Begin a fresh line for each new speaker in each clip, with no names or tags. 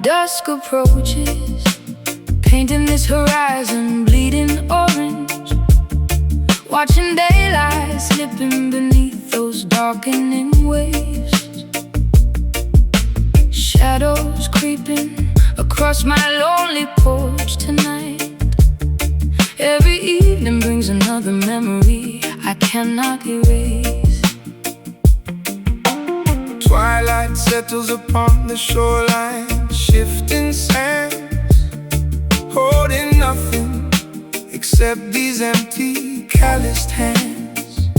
Dusk approaches, painting this horizon bleeding orange, watching daylight slipping beneath those darkening waves. Shadows creeping across my lonely porch tonight. Every evening brings another memory I cannot erase.
Twilight settles upon the shoreline, shifting sands, holding nothing except these empty, calloused hands.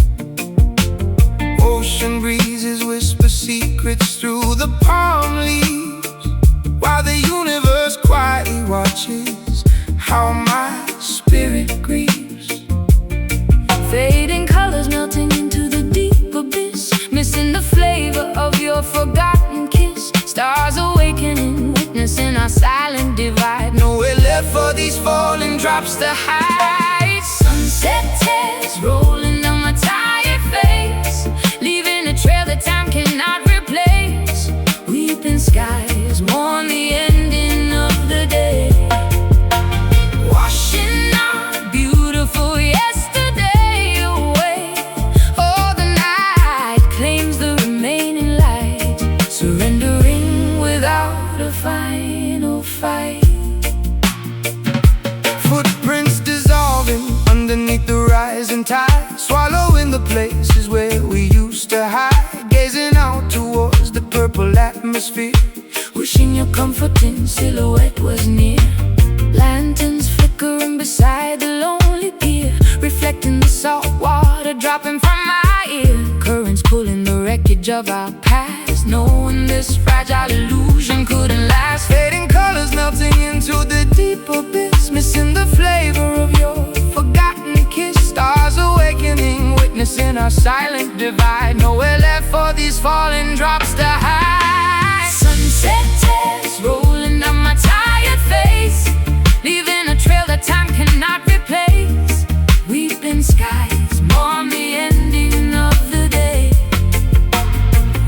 Ocean breezes whisper secrets through the palm leaves, while the universe quietly watches how my spirit grieves.
Fading colors melting into the deep abyss, missing the flavor of your forgotten kiss. Stars awakening, witnessing our silent divide.
Nowhere left for these falling drops to hide.
Sunset tears rolling down my tired face, leaving a trail that time cannot replace. Weeping skies mourn the ending of the day, washing our beautiful yesterday away. Oh, the night claims the remaining light, surrendering without a final fight.
Footprints dissolving underneath the rising tide, swallowing the places where we used to hide. Gazing out towards the purple atmosphere,
wishing your comforting silhouette was near. Lanterns flickering beside the lonely pier, reflecting the salt water dropping from my ear. Currents pulling the wreckage of our past, knowing this fragile illusion couldn't last.
fading colors melting into the deep abyss, missing the flavor of your forgotten kiss. Stars awakening, witnessing our silent divide. Nowhere left for these falling drops to hide.
Sunset tears rolling down my tired face, leaving a trail that time cannot replace. Weeping skies mourn the ending of the day,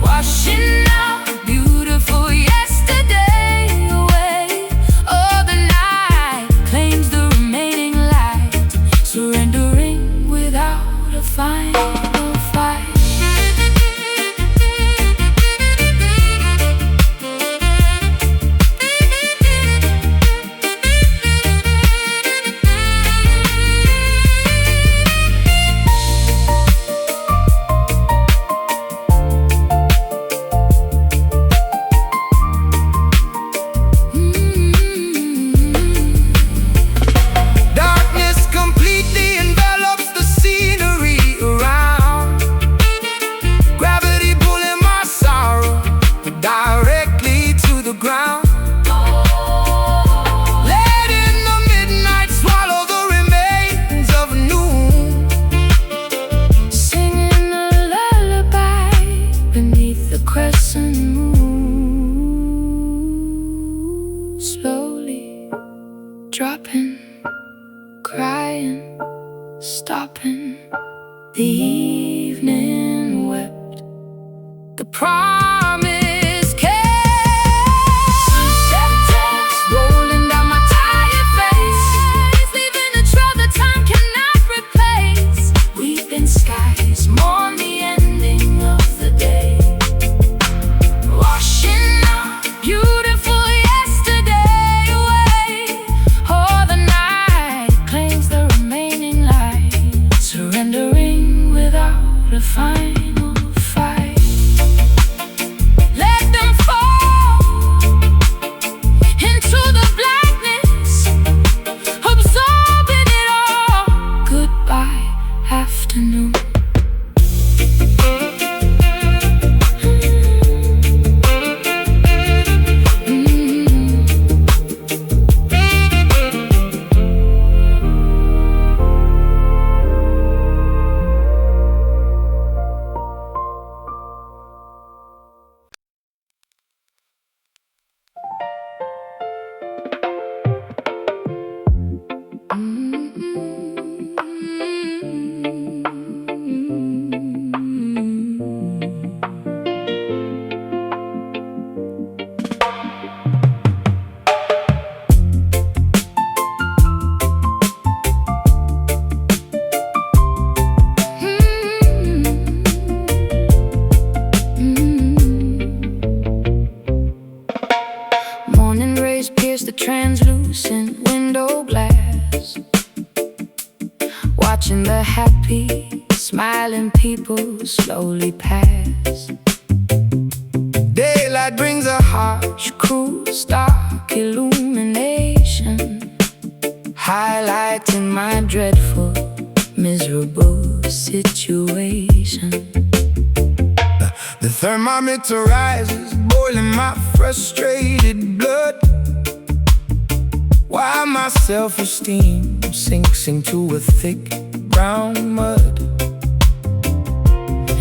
washing our beautiful yesterday away. Oh, the night claims the remaining light, surrendering without a final fight.
Darkness completely envelops the scenery around, gravity pulling my sorrow directly to the ground. Letting the midnight swallow the remains of noon,
Singing a lullaby beneath the crescent moon. Slowly dropping, crying, stopping. The evening wept, the promise kept. Sunset tears rolling down my tired face, leaving a trail that time cannot replace. Weeping skies mourn the ending of the day, washing our beautiful yesterday away. Oh, the night claims the remaining light, surrendering without a final fight. happy, smiling people slowly pass.
Daylight brings a harsh,
Cruel, stark illumination,
highlighting
my dreadful, miserable situation.
The thermometer rises, boiling my frustrated blood, while my self-esteem sinks into a thick brown mud.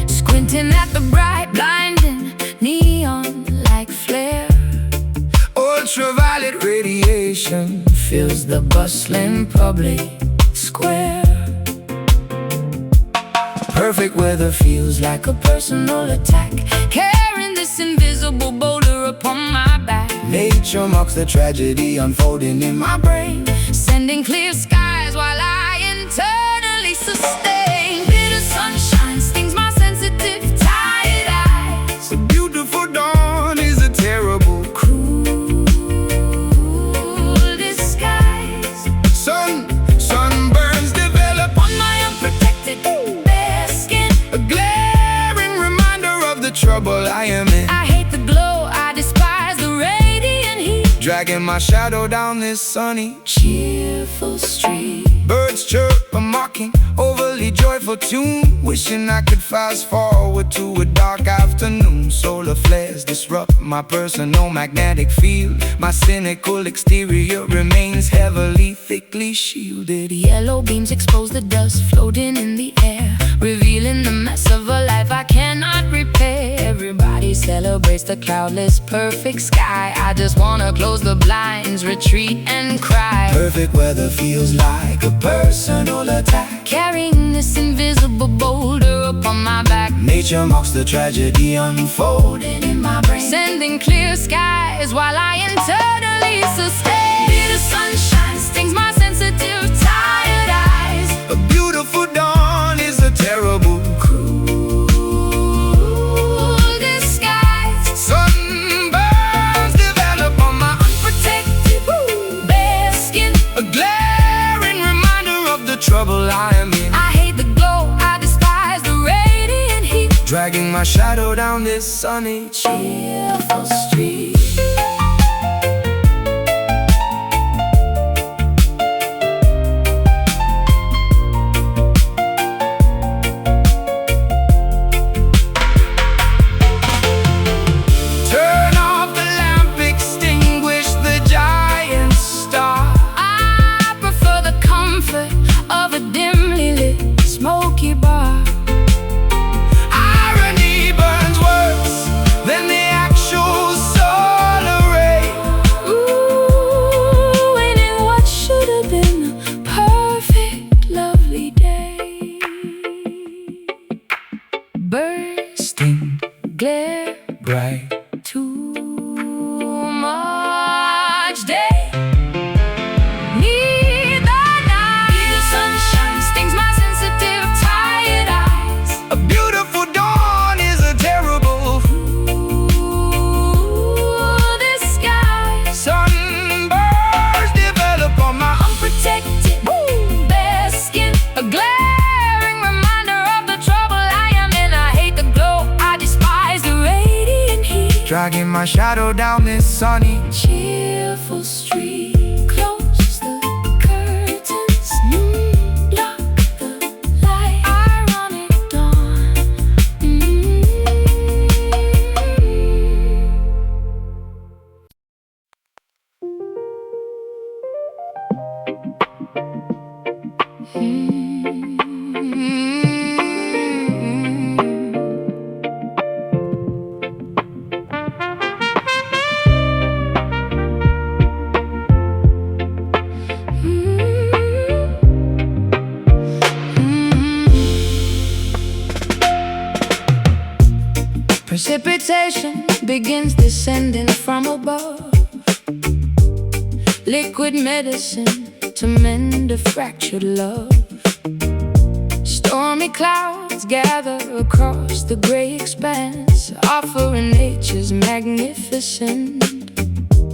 Squinting at the bright, blinding neon-like flare,
ultraviolet radiation
fills the bustling public square.
Perfect weather feels like
A personal attack, carrying this invisible boulder upon my back.
nature mocks the tragedy unfolding in my brain.
Sending clear skies while I internally sustain. Bitter sunshine stings my sensitive, tired eyes.
A beautiful dawn is a terrible
Cruel disguise.
sunburns develop
On my unprotected bare skin,
a glaring reminder of the trouble I am in.
I hate the glow, I despise the radiant heat.
Dragging my shadow down this sunny,
Cheerful street,
birds chirp a mocking, overly joyful tune, wishing I could fast forward to a dark afternoon. Solar flares disrupt my personal magnetic field. My cynical exterior remains heavily, thickly shielded.
yellow beams expose the dust floating in the air, revealing the mess of a life I cannot repair. Everybody celebrates the cloudless, perfect sky. I just wanna close the blinds, retreat and cry.
Perfect weather feels like a personal attack.
Carrying this invisible boulder upon my back,
Nature mocks the tragedy unfolding in my brain.
sending clear skies while I internally sustain. Bitter sunshine stings my sensitive, tired eyes.
A beautiful dawn is a terrible
Cruel disguise.
sunburns develop on my
Protected, bare skin.
a glaring reminder of the trouble I am in.
I hate the glow, I despise the radiant heat.
Dragging my shadow down this sunny
Cheerful street.
Turn off the lamp, extinguish the giant star.
I prefer the comfort of a dimly lit smoky bar.
Irony burns worse than the actual solar ray.
Ooh, ain't it what should have been a perfect, lovely day? Bursting, glare,
Bright
too much day. Need the night. The sunshine stings my sensitive, tired eyes.
a beautiful dawn is a terrible
Ooh, disguise.
sunburns develop on my
Unprotected, bare skin. A glaring reminder of the trouble I am in. I hate the glow, I despise the radiant heat.
dragging my shadow down this sunny
Cheerful street, close the curtains, block the light. Ironic dawn. Precipitation begins descending from above. Liquid medicine to mend a fractured love. Stormy clouds gather across the gray expanse, offering nature's magnificent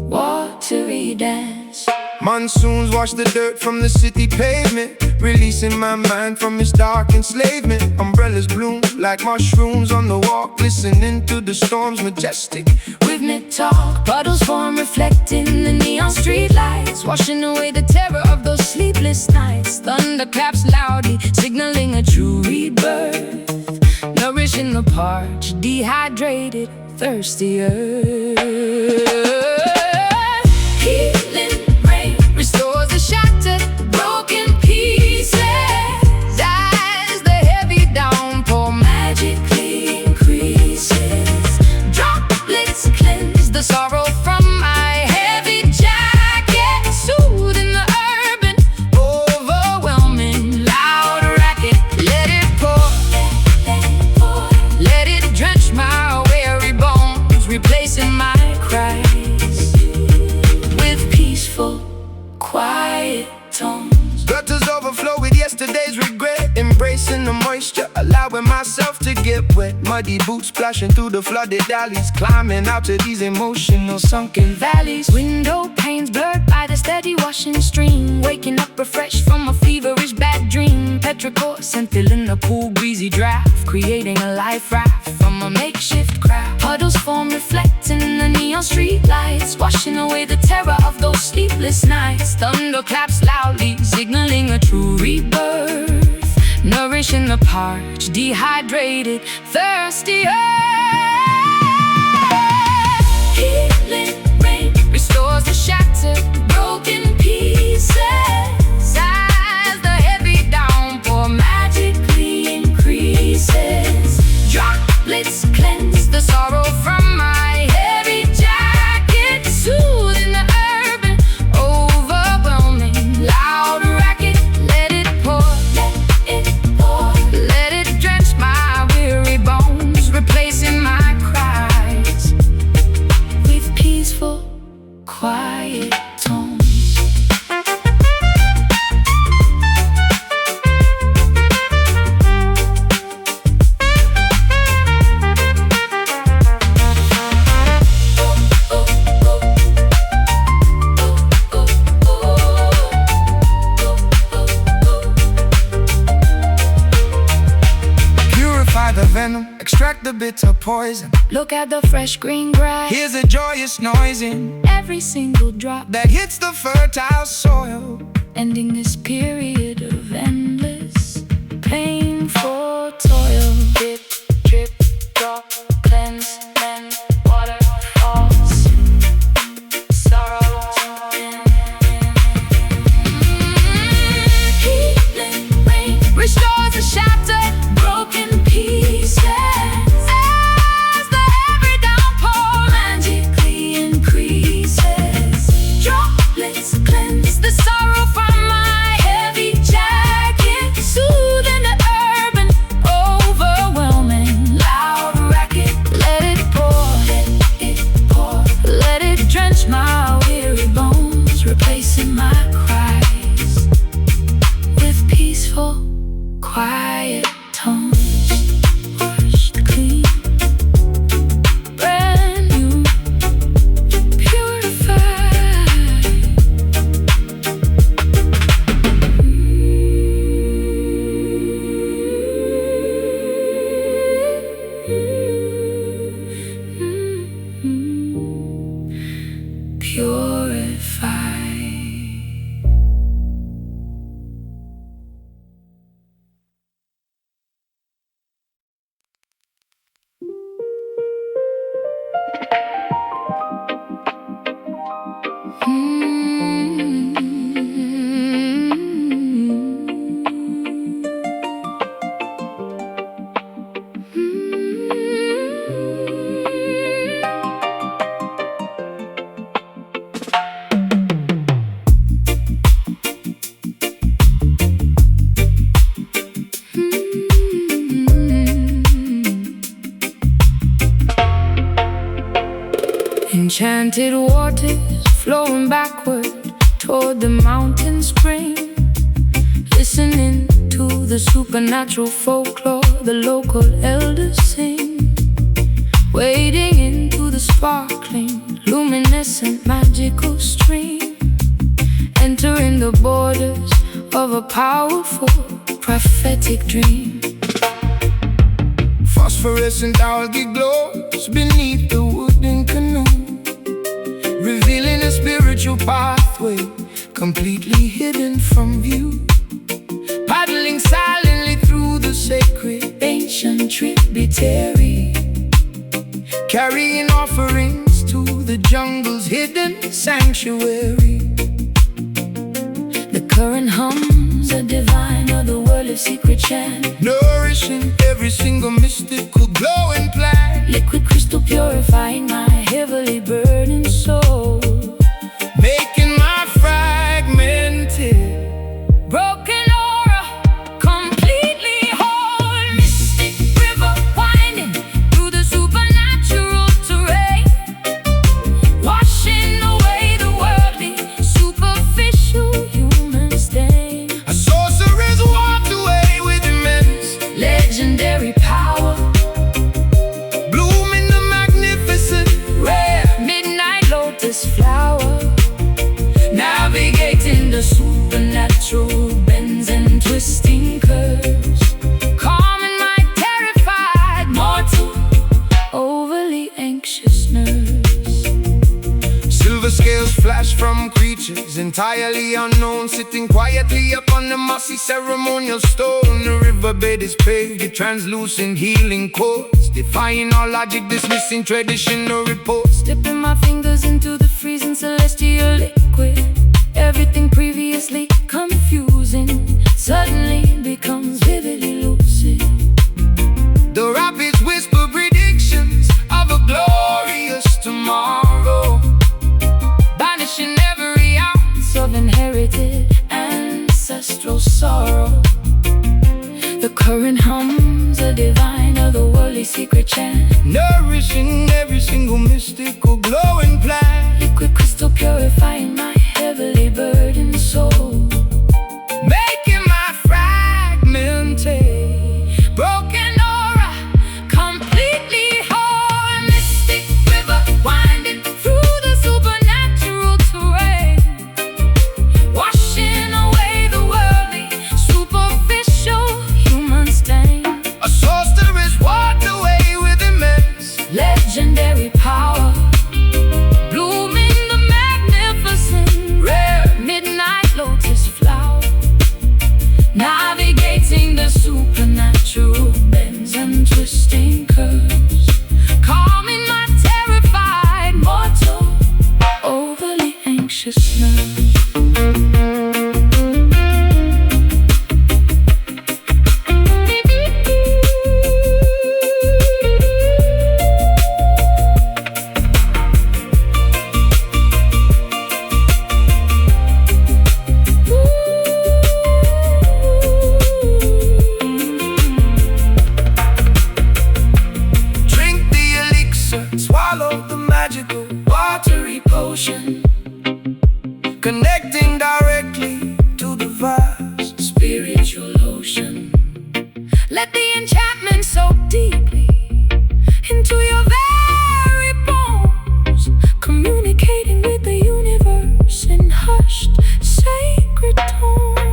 watery dance.
Monsoons wash the dirt from the city pavement, releasing my mind from its dark enslavement. Umbrellas bloom like mushrooms on the walk, listening to the storms majestic.
Rhythmic talk, puddles form reflecting the neon street lights, washing away the terror of those sleepless nights. Thunder claps loudly, signaling a true rebirth, nourishing the parched, dehydrated, thirsty earth. Healing rain restores the shattered, broken pieces, as the heavy downpour magically increases. Droplets cleanse the sorrow from my heavy jacket, soothing the urban, overwhelming, loud racket. Let it pour, let it drench my weary bones, replacing my cries with peaceful, quiet tones.
Gutters overflow with yesterday's regret, embracing the moisture, allowing myself to get wet. Muddy boots splashing through the flooded alleys, climbing out to these emotional sunken valleys.
Window panes blurred by the steady washing stream, waking up refreshed from a feverish bad dream. Petrichor scent filling the cool breezy draft, creating a life raft from a makeshift craft. Puddles form reflecting the neon street lights, washing away the terror of those sleepless nights. Thunder claps loudly, signaling a true rebirth, nourishing the parched, dehydrated, thirsty earth. Healing rain restores the shattered, broken pieces, as the heavy downpour magically increases. Droplets cleanse the sorrow from my heavy jacket, soothing the urban, overwhelming, loud racket. Let it pour, let it drench my weary bones, replacing my cries with peaceful, quiet tones.
Purify the venom, extract the bitter poison.
Look at the fresh green grass,
Here's a joyous noise in
every single drop,
that hits the fertile soil.
ending this period of endless, painful toil. Drip, drip, drop, cleanse, mend, water falls, sorrow. Healing rain restores the shattered, broken pieces, as the heavy downpour magically increases. Droplets cleanse the sorrow from my heavy jacket, soothing the urban, overwhelming, loud racket. Let it pour, let it drench my weary bones, replacing my cries with peaceful, quiet tones. Washed clean, brand new, purified. Purified. Enchanted waters flowing backward toward the mountain spring, listening to the supernatural folklore the local elders sing, wading into the sparkling, luminescent, magical stream, entering the borders of a powerful prophetic dream.
Phosphorescent algae glows beneath the wooden canoe, revealing a spiritual pathway completely hidden from view. Paddling silently through the sacred
Ancient tributary,
carrying offerings to the jungle's hidden sanctuary.
the current hums a divine otherworldly secret chant,
Nourishing every single mystical glowing plant,
liquid crystal purifying my heavily burdened soul,
making my fragmented
broken aura completely whole. Mystic river winding through the supernatural terrain, washing away the worldly superficial human stain.
a sorceress walked away with immense
Legendary power,
blooming the magnificent rare
midnight lotus flower, navigating the supernatural bends and twisting curves, calming my terrified mortal overly anxious nerves.
silver scales flash from creatures entirely unknown, sitting quietly upon the mossy ceremonial stone. The riverbed is paved with translucent healing chords, defying all logic, dismissing traditional reports.
Dipping my fingers into the freezing celestial liquid, everything previously confusing suddenly becomes vividly lucid.
The rapids whisper predictions of a glorious tomorrow,
Banishing every ounce of inherited ancestral sorrow. The current hums a divine otherworldly secret chant,
nourishing every single mystical glowing plant,
liquid crystal purifying my heavily burdened soul,
making my fragmented
broken aura completely whole. Mystic river winding through the supernatural terrain, washing away the worldly superficial human stain.
a sorceress walked away with immense
Legendary power, blooming the magnificent rare midnight lotus flower, navigating the supernatural bends and twisting curves, calming my terrified mortal overly anxious nerves.
drink the elixir, swallow the magical watery potion, connecting directly to the vast
Spiritual ocean, let the enchantment soak deeply into your very bones, communicating with the universe in hushed sacred tones.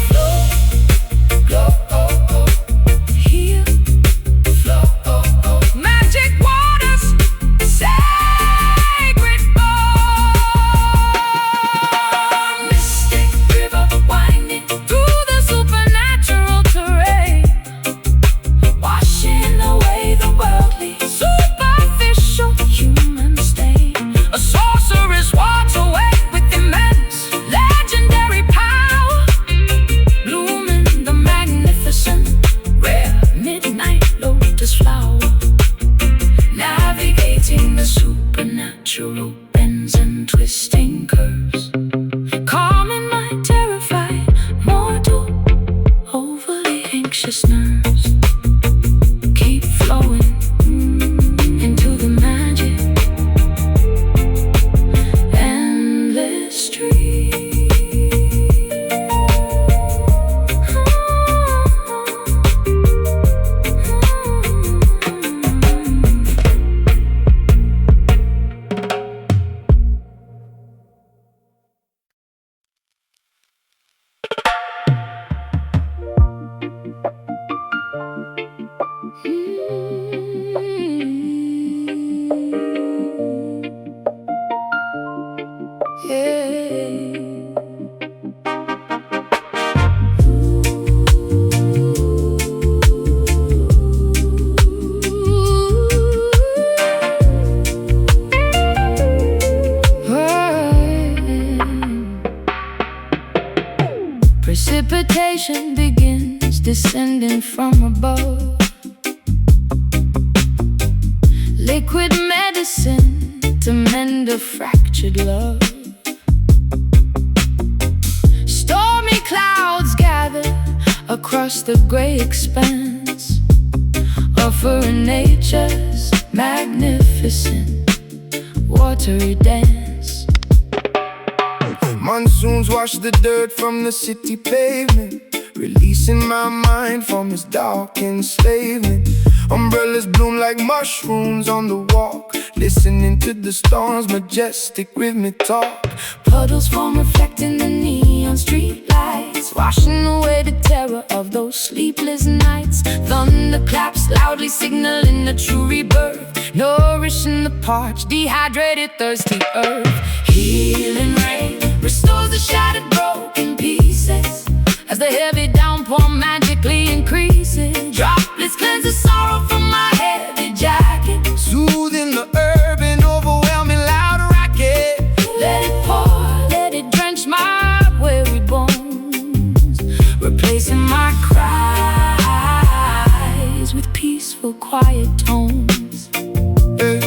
Flow, glow, oh, oh, heal, flow, oh, oh, magic waters, sacred bond. Mystic river winding through the supernatural terrain, washing away Inspiration begins descending from above. Liquid medicine to mend a fractured love. Stormy clouds gather across the gray expanse, offering nature's magnificent watery dance.
Monsoons wash the dirt from the city pavement, releasing my mind from its dark enslavement. Umbrellas bloom like mushrooms on the walk, listening to the storm's majestic rhythmic talk.
Puddles form reflecting the neon street lights, washing away the terror of those sleepless nights. Thunder claps loudly signaling a true rebirth, nourishing the parched, dehydrated, thirsty earth. Healing rain restores the shattered, broken pieces as the heavy downpour magically increases. Droplets cleanse the sorrow from my heavy jacket,
Soothing the urban, overwhelming loud racket.
let it pour, let it drench my weary bones, replacing my cries with peaceful, quiet tones.
Hey,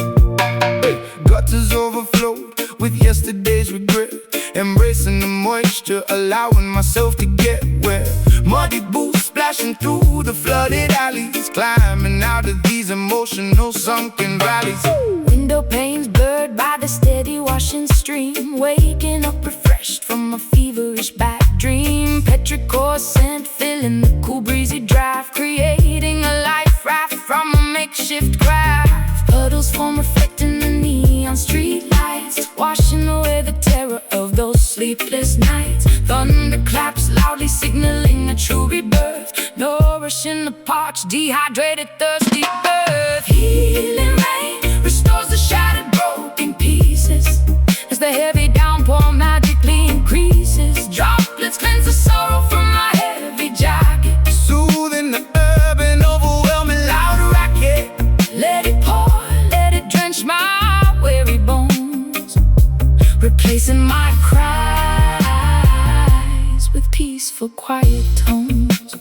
hey. Gutters overflowed with yesterday's regret, embracing the moisture, allowing myself to get wet. Muddy boots splashing through the flooded alleys, climbing out of these emotional sunken valleys.
Window panes blurred by the steady washing stream, waking up refreshed from a feverish bad dream. Petrichor scent filling the cool breezy draft, creating a life raft from a makeshift craft. Puddles form reflecting the neon street lights, washing away the terror of those sleepless nights. Thunder claps loudly signaling a true rebirth, nourishing the parched, dehydrated, thirsty earth. Healing rain restores the shattered, broken pieces as the heavy downpour magically increases. Droplets cleanse the sorrow from my heavy jacket,
Soothing the urban, overwhelming loud racket.
let it pour, let it drench my weary bones, replacing my cries with peaceful, quiet tones.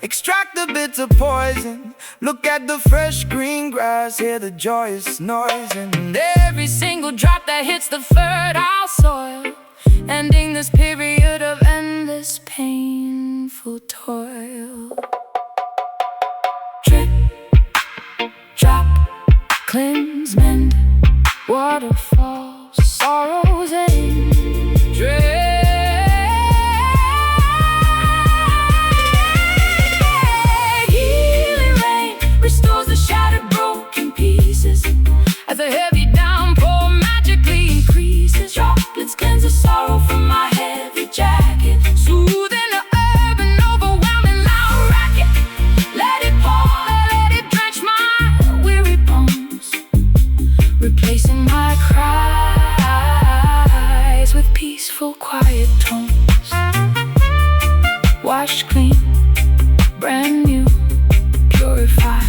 Extract the bitter poison, look at the fresh green grass, hear the joyous noise.
And every single drop that hits the fertile soil, ending this period of endless painful toil. Drip, drop, cleanse, mend, waterfalls, sorrows end. Drip, restores the shattered, broken pieces as the heavy downpour magically increases. Droplets cleanse the sorrow from my heavy jacket, soothing the urban, overwhelming loud racket. Let it pour, let it drench my weary bones, replacing my cries with peaceful, quiet tones. Wash clean, brand new, purified.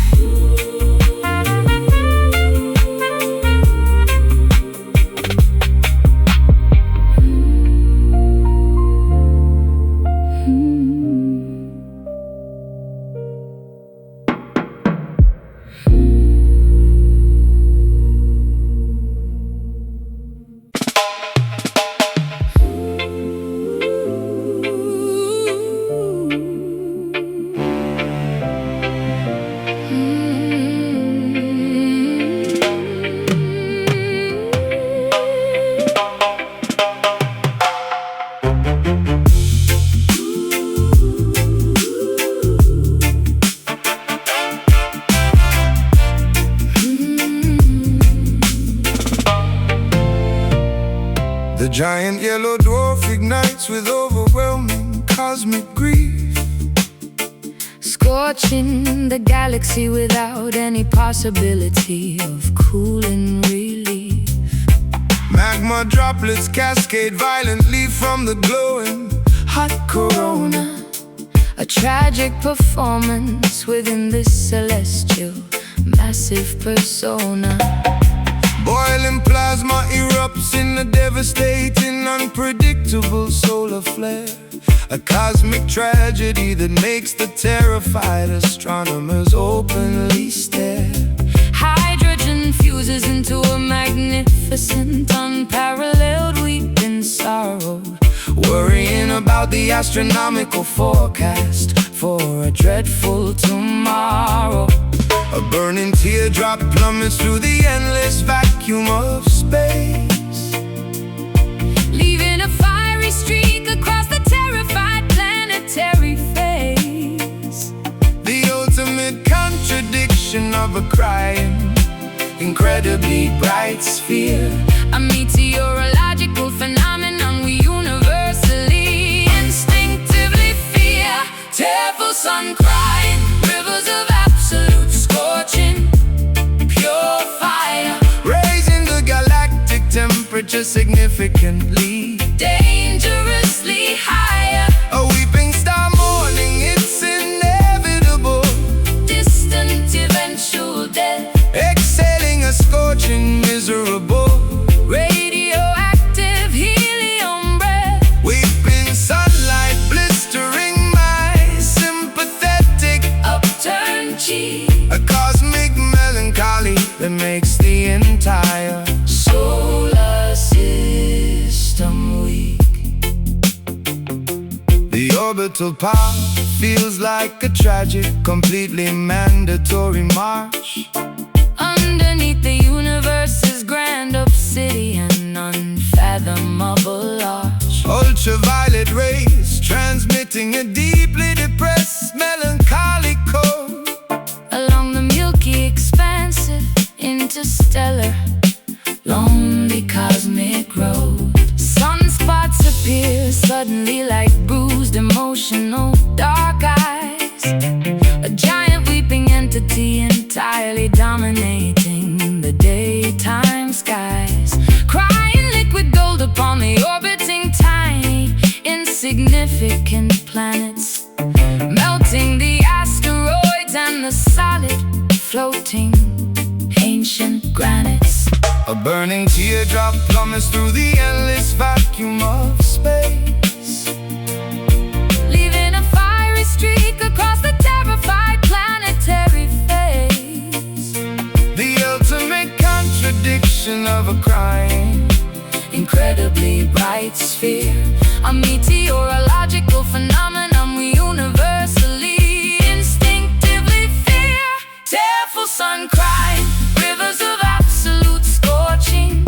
The giant yellow dwarf ignites with overwhelming cosmic grief.
scorching the galaxy without any possibility of cooling relief.
Magma droplets cascade violently from the glowing hot corona.
A tragic performance within this celestial, massive persona.
Boiling plasma erupts in a devastating, unpredictable solar flare. A cosmic tragedy that makes the terrified astronomers openly stare.
Hydrogen fuses into a magnificent, unparalleled weeping sorrow,
worrying about the astronomical forecast for a dreadful tomorrow. A burning teardrop plummets through the endless vacuum of space,
leaving a fiery streak across the terrified planetary face.
The ultimate contradiction of a crying, incredibly bright sphere.
A meteorological phenomenon we universally, instinctively fear. Tearful sun crying, rivers of absolute scorching, pure fire,
raising the galactic temperature significantly,
dangerously higher.
A weeping star mourning its inevitable,
Distant eventual death,
exhaling a scorching, miserable,
radioactive helium breath.
weeping sunlight blistering my sympathetic,
Upturned cheek,
a cosmic melancholy that makes the entire
solar system weak.
The orbital path feels like a tragic, completely mandatory march.
Underneath the universe's grand obsidian, unfathomable arch.
Ultraviolet rays transmitting a deeply depressed, melancholic code.
Along the milky, expansive, interstellar, lonely cosmic road. Sunspots appear suddenly like bruised, emotional, dark eyes. A giant weeping entity entirely dominating the daytime skies. Crying liquid gold upon the orbiting tiny, insignificant planets, melting the asteroids and the solid, floating, ancient granites.
A burning teardrop plummets through the endless vacuum of space,
Leaving a fiery streak across the terrified planetary face.
the ultimate contradiction of a crying,
Incredibly bright sphere, a meteorological phenomenon we universally, instinctively fear. Tearful sun crying, rivers of absolute scorching,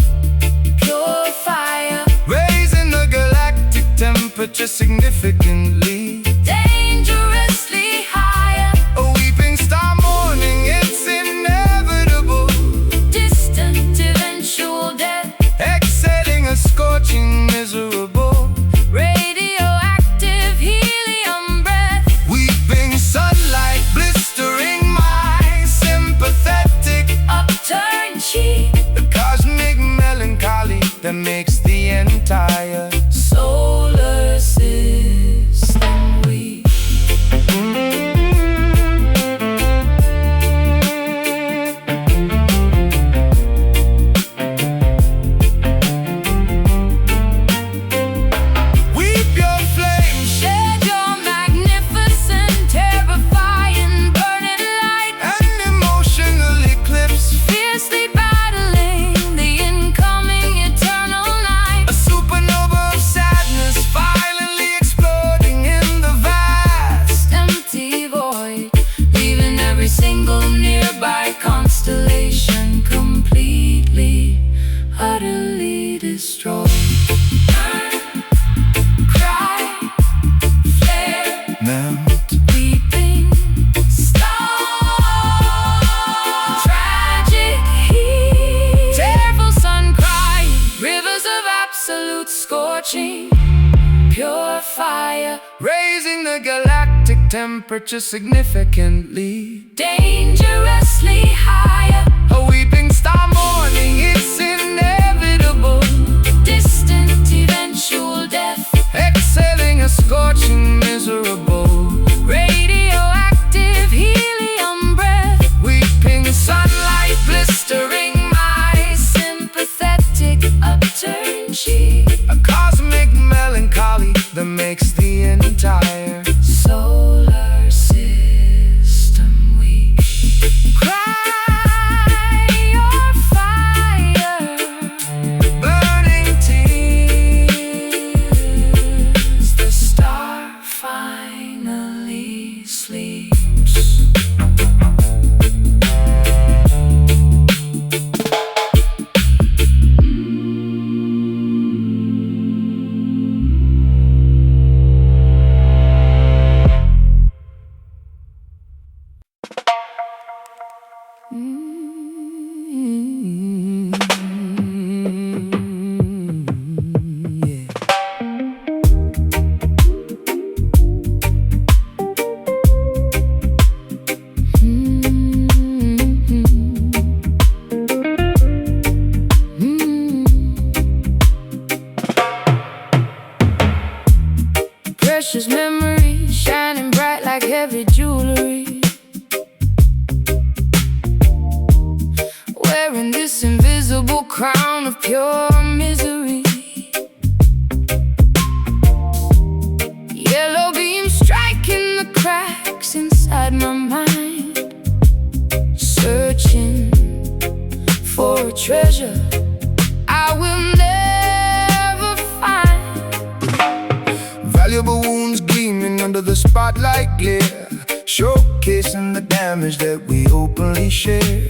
pure fire,
raising the galactic temperature significantly,
dangerously higher.
a weeping star mourning its inevitable,
Distant eventual death,
exhaling a scorching, miserable,
radioactive helium breath.
weeping sunlight blistering my sympathetic,
Upturned cheek,
the cosmic melancholy that makes the entire
solar system weak.
weep your flame,
Shed your magnificent, terrifying, burning light,
an emotional eclipse,
fiercely battling the incoming eternal night.
a supernova of temperature significantly,
dangerously higher.
A weeping star mourning, it's inevitable.
Distant eventual death,
Exhaling a scorching, miserable,
radioactive helium breath.
weeping sunlight blistering my
Sympathetic upturned cheek,
a cosmic melancholy that makes the entire
solar system weak.
cry your fire, burning tears.
The star finally sleeps. Precious memories shining bright like heavy jewelry, wearing this invisible crown of pure misery. Yellow beams striking the cracks inside my mind, searching for a treasure I will never find.
Valuable wounds gleaming under the spotlight glare, showcasing the damage that we openly share.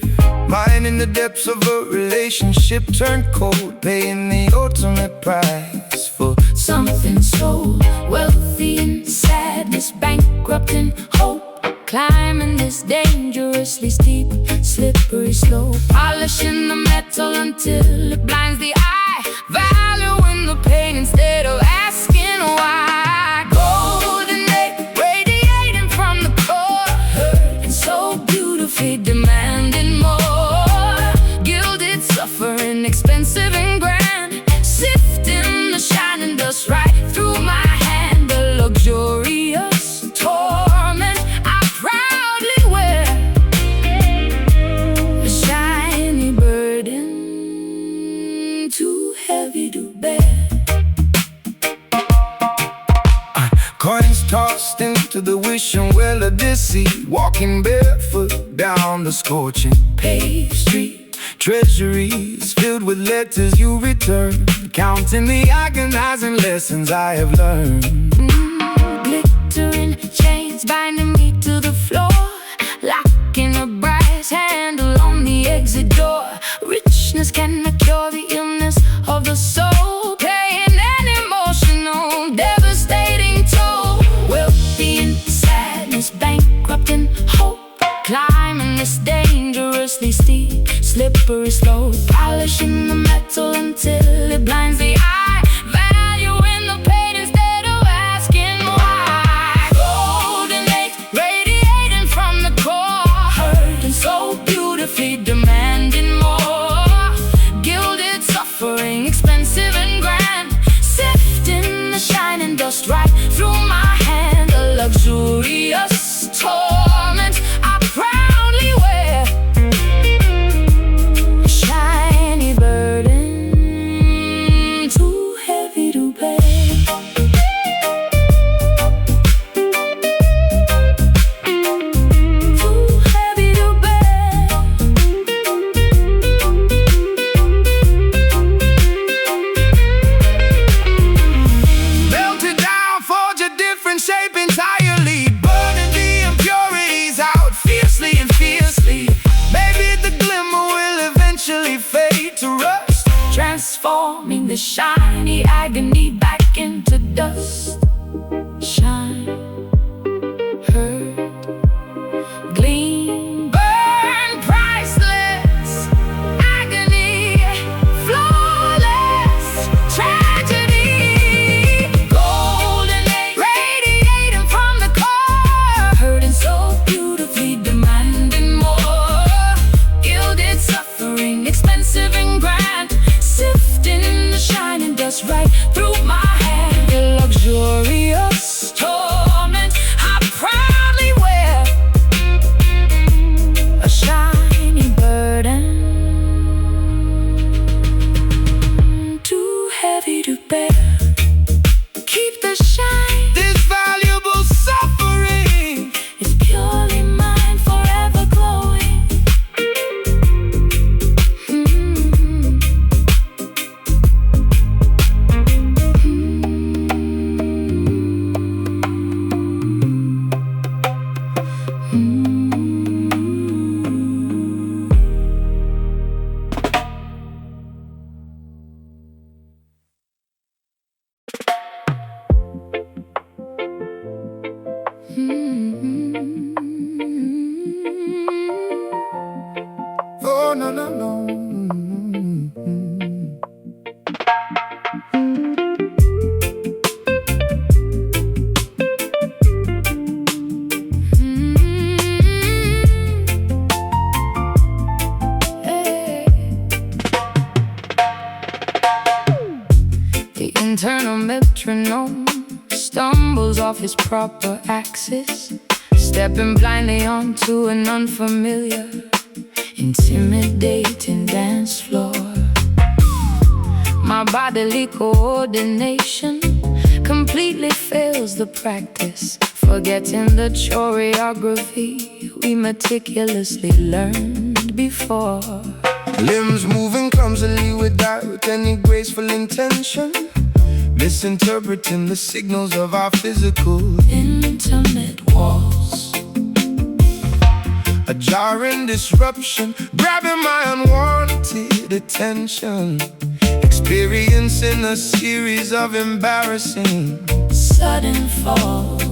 Mine in the depths of a relationship turned cold, paying the ultimate price for
Something so wealthy in sadness, bankrupt in hope, climbing this dangerously steep, slippery slope, polishing the metal until it blinds the eye, valuing the pain instead of asking why. Golden age radiating from the core, hurting so beautifully, demanding more. Gilded, suffering, expensive and grand, sifting the shining dust right through my hand. A luxurious torment I proudly wear, a shiny burden too heavy to bear.
coins tossed into the wishing well of deceit, walking barefoot down the scorching
Paved street,
treasuries filled with letters you return, counting the agonizing lessons I have learned.
glittering chains binding me to the floor, locking a brass handle on the exit door. Richness cannot cure the illness of the soul, paying an emotional, devastating toll. Wealthy in sadness, bankrupt in hope, climbing this dangerously steep, slippery slope, polishing the metal until it blinds the eye, valuing the pain instead of asking why. Golden age radiating from the core, hurting so beautifully, demanding more. Gilded, suffering, expensive and grand, sifting the shining dust right through my hand. A luxurious torment I proudly wear, a shiny burden too heavy to bear. Too heavy to bear.
Melted down, forge a different shape entirely, burning the impurities out fiercely and fiercely. Maybe the glimmer will eventually fade to rust,
Transforming the shiny agony back into dust. Shine, hurt, gleam, burn, priceless. Agony, flawless, tragedy. Golden age radiating from the core,
Oh, no, no, no.
The internal metronome stumbles off his proper axis, stepping blindly onto an unfamiliar, intimidating dance floor. My bodily coordination completely fails the practice, forgetting the choreography we meticulously learned before.
Limbs moving clumsily without any graceful intention, misinterpreting the signals of our physical
intimate walls.
A jarring disruption, grabbing my unwanted attention, experiencing a series of embarrassing
sudden falls.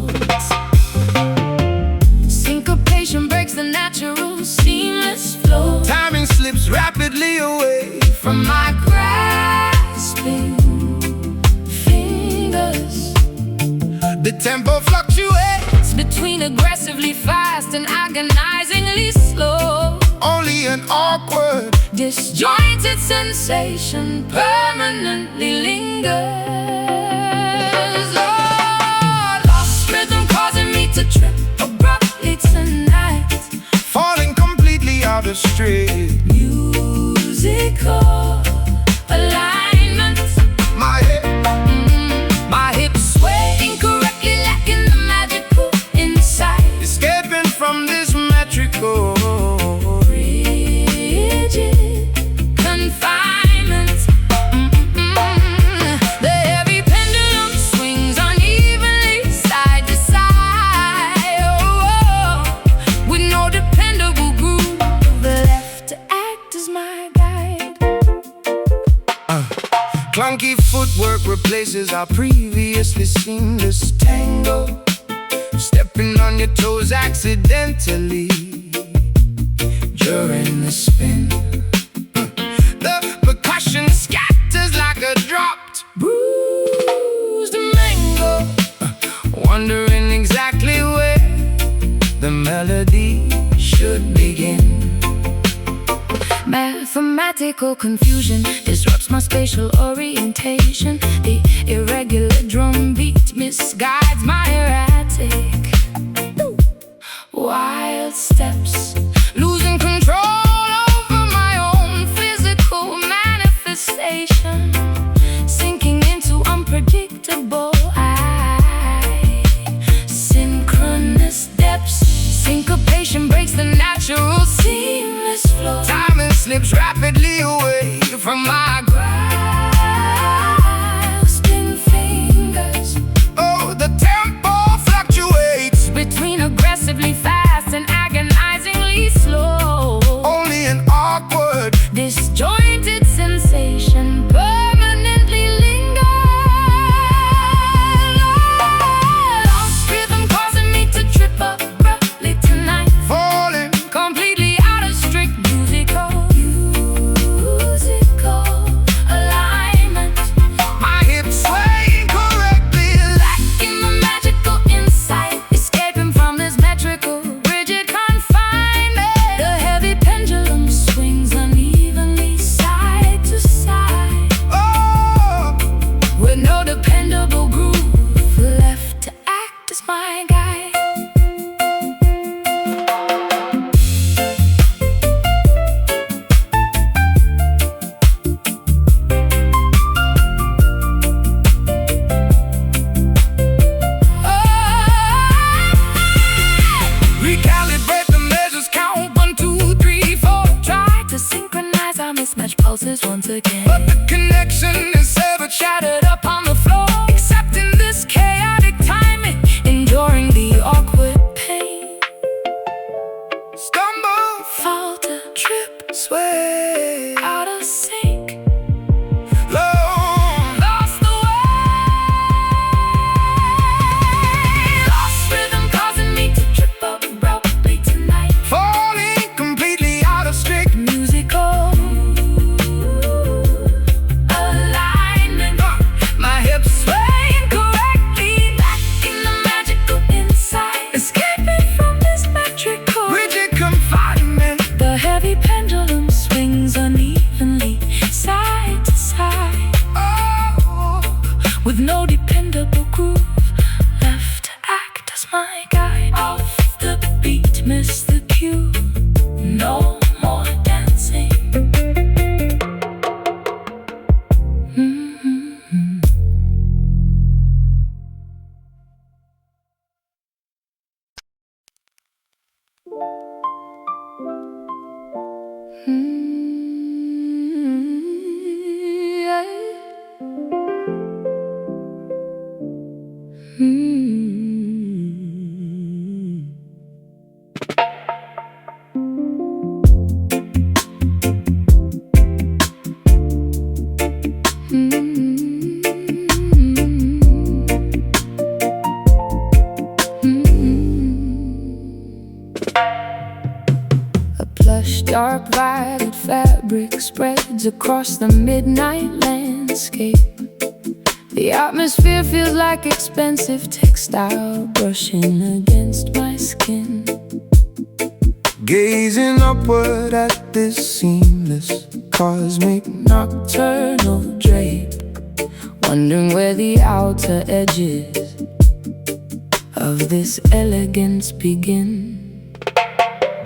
Syncopation breaks the natural, seamless flow.
Timing slips rapidly away
From my grasping fingers,
the tempo fluctuates,
between aggressively fast and agonizingly slow.
only an awkward
Disjointed sensation permanently lingers. Oh, lost rhythm causing me to trip abruptly tonight.
falling completely out of stream.
Musical alignment.
My
hips sway incorrectly, lacking the magical insight.
escaping from this metrical
Rigid confinement. The heavy pendulum swings unevenly side to side. With no dependable groove left to act as my guide.
clunky footwork replaces our previously seamless tango, stepping on your toes accidentally during the spin. The percussion scatters like a dropped
Bruised mango,
wondering exactly where the melody should begin.
mathematical confusion disrupts my spatial orientation. The irregular drum beat misguides my erratic wild steps, losing control over my own physical manifestation, sinking into unpredictable synchronous depths. Syncopation breaks the natural seamless flow.
Timing slips rapidly away from my
grasping fingers.
Oh, the tempo fluctuates,
Between aggressively fast and agonizingly slow.
only an awkward
Disjointed sensation permanently lingers. Lost rhythm causing me to trip abruptly tonight.
falling
Completely out of strict musical alignment.
my hips sway incorrectly,
Lacking the magical insight, escaping from this metrical rigid confinement. The heavy pendulum swings unevenly side to side,
oh,
with no dependable groove left to act as my guide.
recalibrate the measures, count 1, 2, 3, 4.
Try to synchronize our mismatched pulses once again.
But the connection is severed,
Shattered up on the floor, accepting this chaotic timing, enduring the awkward pain.
stumble,
Falter, trip,
sway,
out of sync,
low.
lost the way. Lost rhythm causing me to trip abruptly tonight.
Falling completely out of strict
Musical Yeah. Mm. A plush, dark violet fabric spreads across the midnight landscape. The atmosphere feels like expensive textile brushing against my skin.
Gazing upward at this seamless cosmic
Nocturnal drape, wondering where the outer edges of this elegance begin.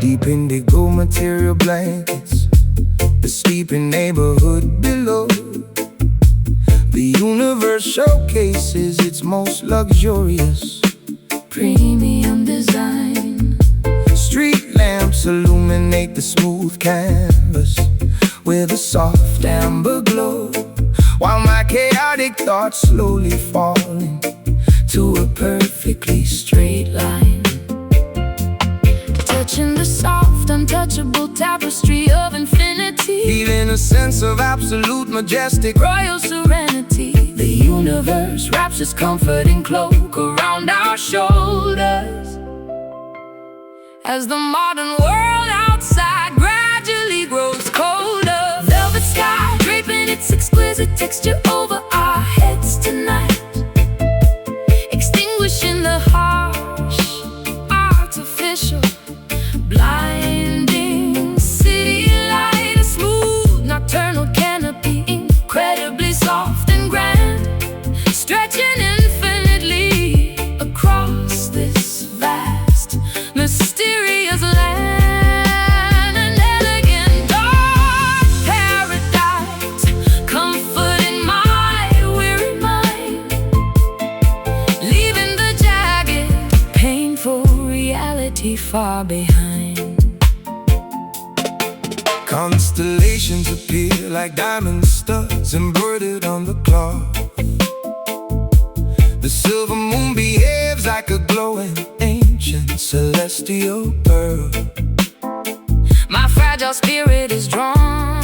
deep indigo material blankets, the sleeping neighborhood below. The universe showcases its most luxurious
Premium design.
Street lamps illuminate the smooth canvas with a soft amber glow, while my chaotic thoughts slowly falling to a perfectly straight line.
Touching the soft, untouchable tapestry of infinity,
Feeling a sense of absolute majestic
royal serenity. The universe wraps its comforting cloak around our shoulders, as the modern world outside gradually grows colder. Velvet sky draping its exquisite texture over our heads tonight, extinguishing the harsh, artificial, blinding city light. A smooth nocturnal canopy, incredibly soft and grand, stretching infinitely across this vast, mysterious land. An elegant dark paradise, comforting my weary mind, leaving the jagged, painful reality far behind.
constellations appear like diamond studs embroidered on the cloth. The silver moon behaves like a glowing ancient celestial pearl.
My fragile spirit is drawn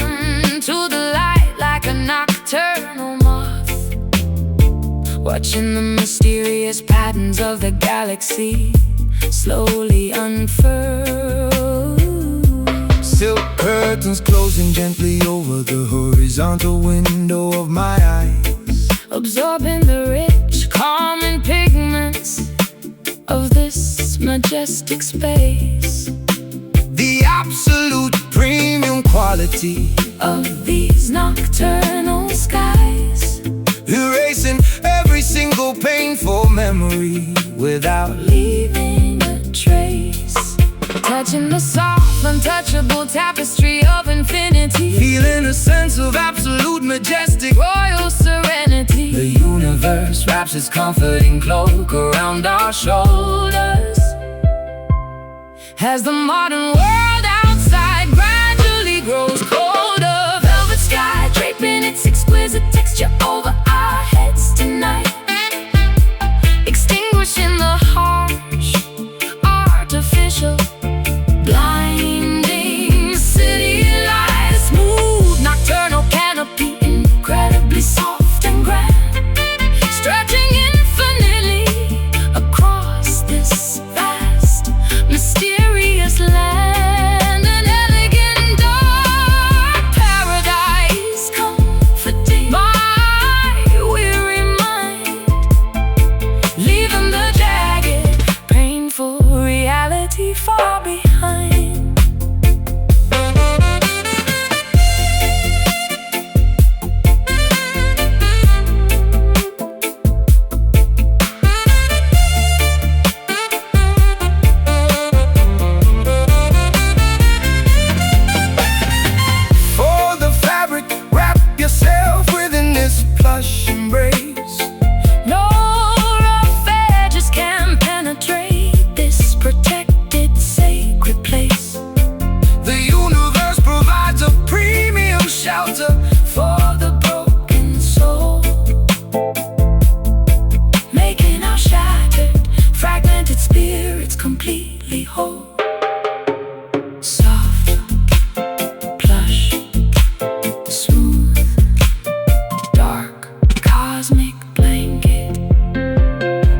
to the light like a nocturnal moth, watching the mysterious patterns of the galaxy slowly unfurl.
Silk curtains closing gently over the horizontal window of my eyes,
Absorbing the rich, calming pigments of this majestic space,
the absolute premium quality,
of these nocturnal skies,
erasing every single painful memory without
leaving a trace. Touching the soft, untouchable tapestry of infinity,
feeling a sense of absolute majestic
royal serenity.
The universe wraps its comforting cloak around our shoulders,
as the modern world outside gradually grows colder. Velvet sky draping its exquisite texture over our heads tonight, extinguishing the harsh, artificial, blinding city light. A smooth nocturnal canopy, incredibly soft and grand, stretching infinitely across this vast, mysterious land. An elegant dark paradise, comforting my weary mind, leaving the jagged, painful reality far behind.
for the fabric, wrap yourself within this plush embrace.
No rough edges can penetrate this protected, sacred place.
The universe provides
shelter for the broken soul, making our shattered, fragmented spirits completely whole. Soft, plush, smooth, dark, cosmic blanket.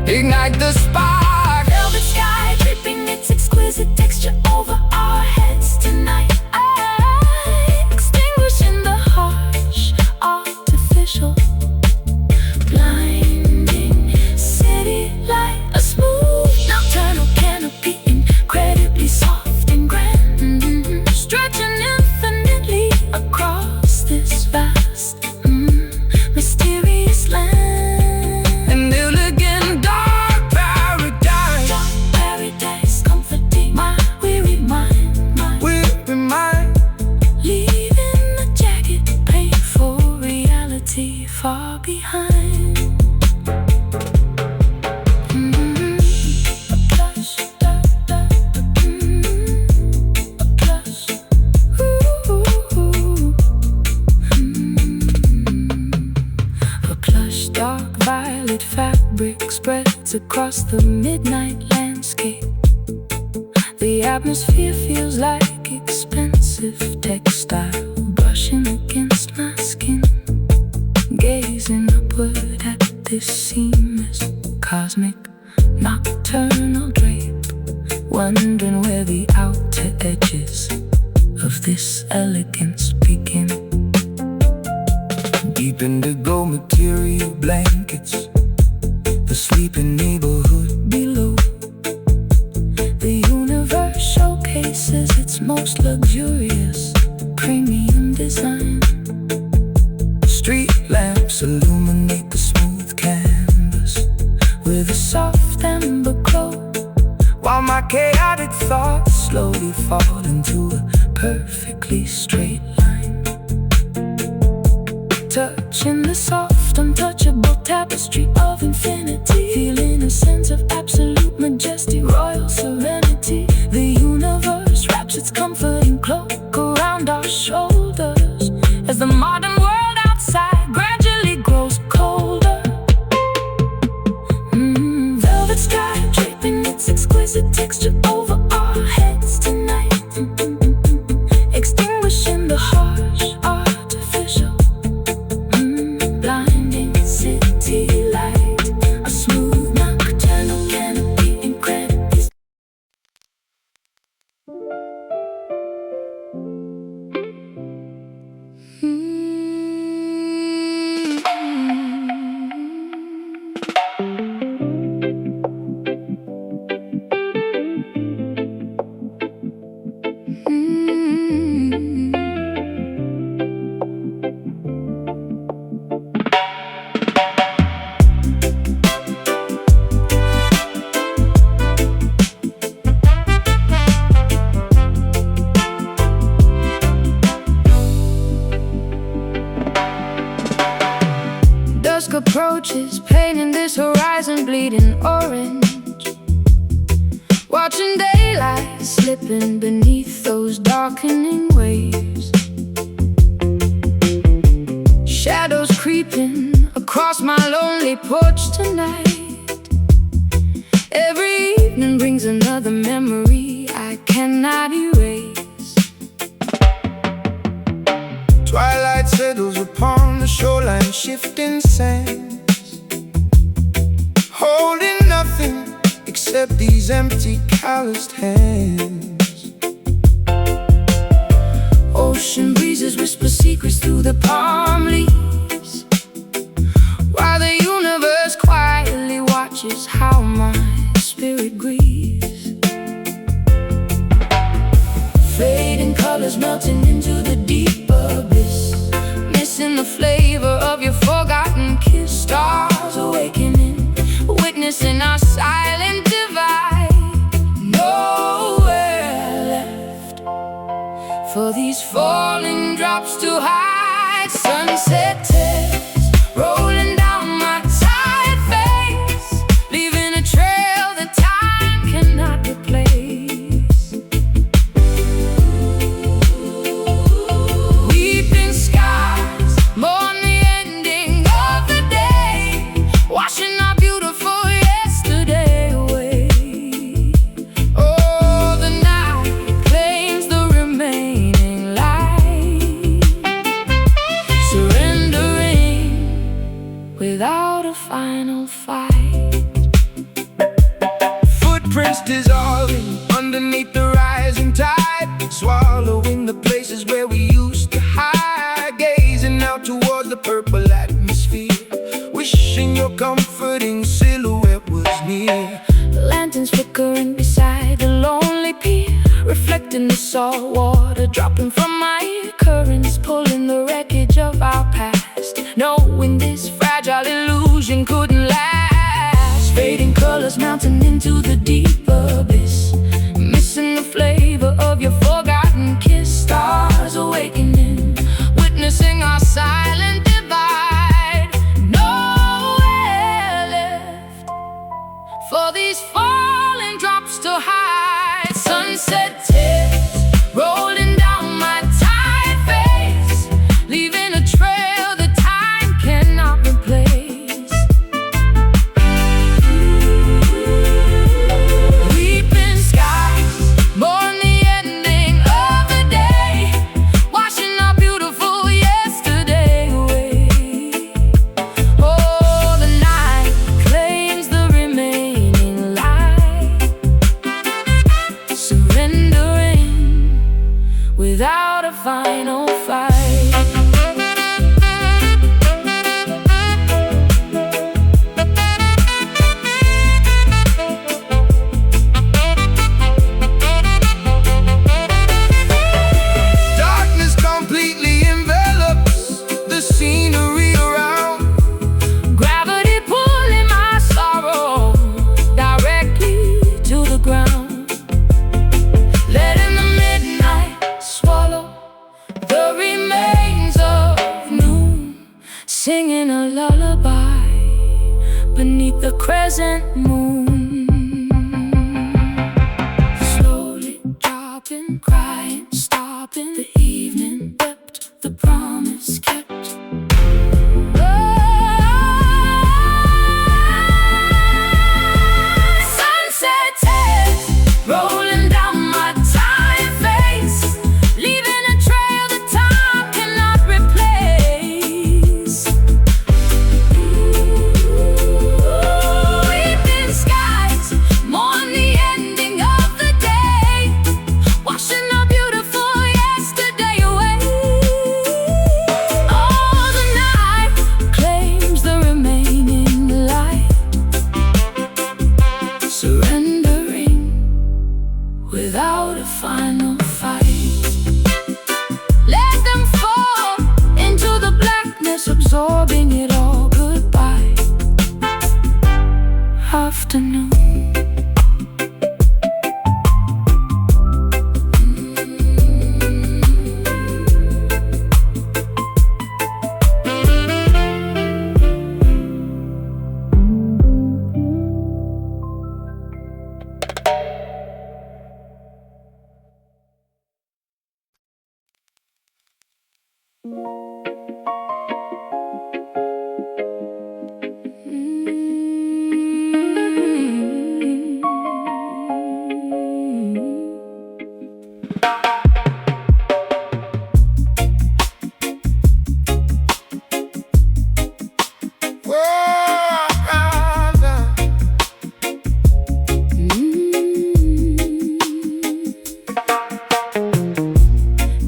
Ignite the spark.
Velvet sky dripping its exquisite texture over our heads tonight. Extinguishing the harsh, artificial, blinding city light. A smooth nocturnal canopy, incredibly soft and grand, stretching infinitely across this vast, mysterious land.
An elegant dark paradise.
Dark paradise, comforting my weary mind,
Weary mind.
leaving the jagged, painful reality far behind. A plush, a plush, a plush dark violet fabric spreads across the midnight landscape. The atmosphere feels like expensive textile brushing against my skin. Gazing upward at this seamless, cosmic, nocturnal drape, wondering where the outer edges of this elegance begin.
Deep indigo material blankets the sleeping neighborhood
Below, the universe showcases its most luxurious, premium design.
Street lamps illuminate the smooth canvas
With a soft amber glow,
while my chaotic thoughts
slowly fall into a perfectly straight line, touching the soft, untouchable tapestry of infinity, feeling a sense of absolute majesty, royal serenity. The universe wraps its comforting cloak around our shoulders as the modern world outside gradually grows colder. Velvet sky draping its exquisite texture over our heads tonight, extinguishing the harsh, artificial, blinding city light. A smooth nocturnal canopy, incredibly. Dusk approaches, painting this horizon bleeding orange, watching daylight slipping beneath those darkening waves. Shadows creeping across my lonely porch tonight. Every evening brings another memory I cannot erase.
Twilight settles upon the shoreline, shifting sands, holding nothing except these empty, calloused hands.
Ocean breezes whisper secrets through the palm leaves, while the universe quietly watches how my spirit grieves. Fading colors melting into the deep abyss, missing the flavor of your forgotten kiss. Stars awakening, witnessing our silent divide. Nowhere left for these falling drops to hide. Sunset tears rolling down my tired face, leaving a trail that time cannot replace. Weeping skies
is where we used to hide, gazing out towards the purple atmosphere, wishing your comforting silhouette was near.
Lanterns flickering beside the lonely pier, reflecting the salt water dropping from my ear. Currents pulling the wreckage of our past, knowing this fragile illusion couldn't last. Fading colors mounting into the deep abyss, missing the flavor of your forgotten kiss. Stars awakening, witnessing our silent divide. Nowhere left for these falling drops to hide. Sunset tears rolling down my tired face, leaving a trail that time cannot replace. Weeping skies mourn the ending of the day, washing our beautiful yesterday away. Oh, the night claims the remaining light, surrendering without a final fight.
Darkness completely envelops the scenery around,
Gravity pulling my sorrow directly to the ground, letting the midnight swallow the remains of noon, singing a lullaby beneath the crescent moon. Slowly dropping, crying, stopping. The evening wept, the promise kept. Sunset tears rolling down my tired face, leaving a trail that time cannot replace. Weeping skies mourn the ending of the day, washing our beautiful yesterday away. Oh, the night claims the remaining light, surrendering without a final fight. Let them fall into the blackness, absorbing it all. Goodbye, afternoon.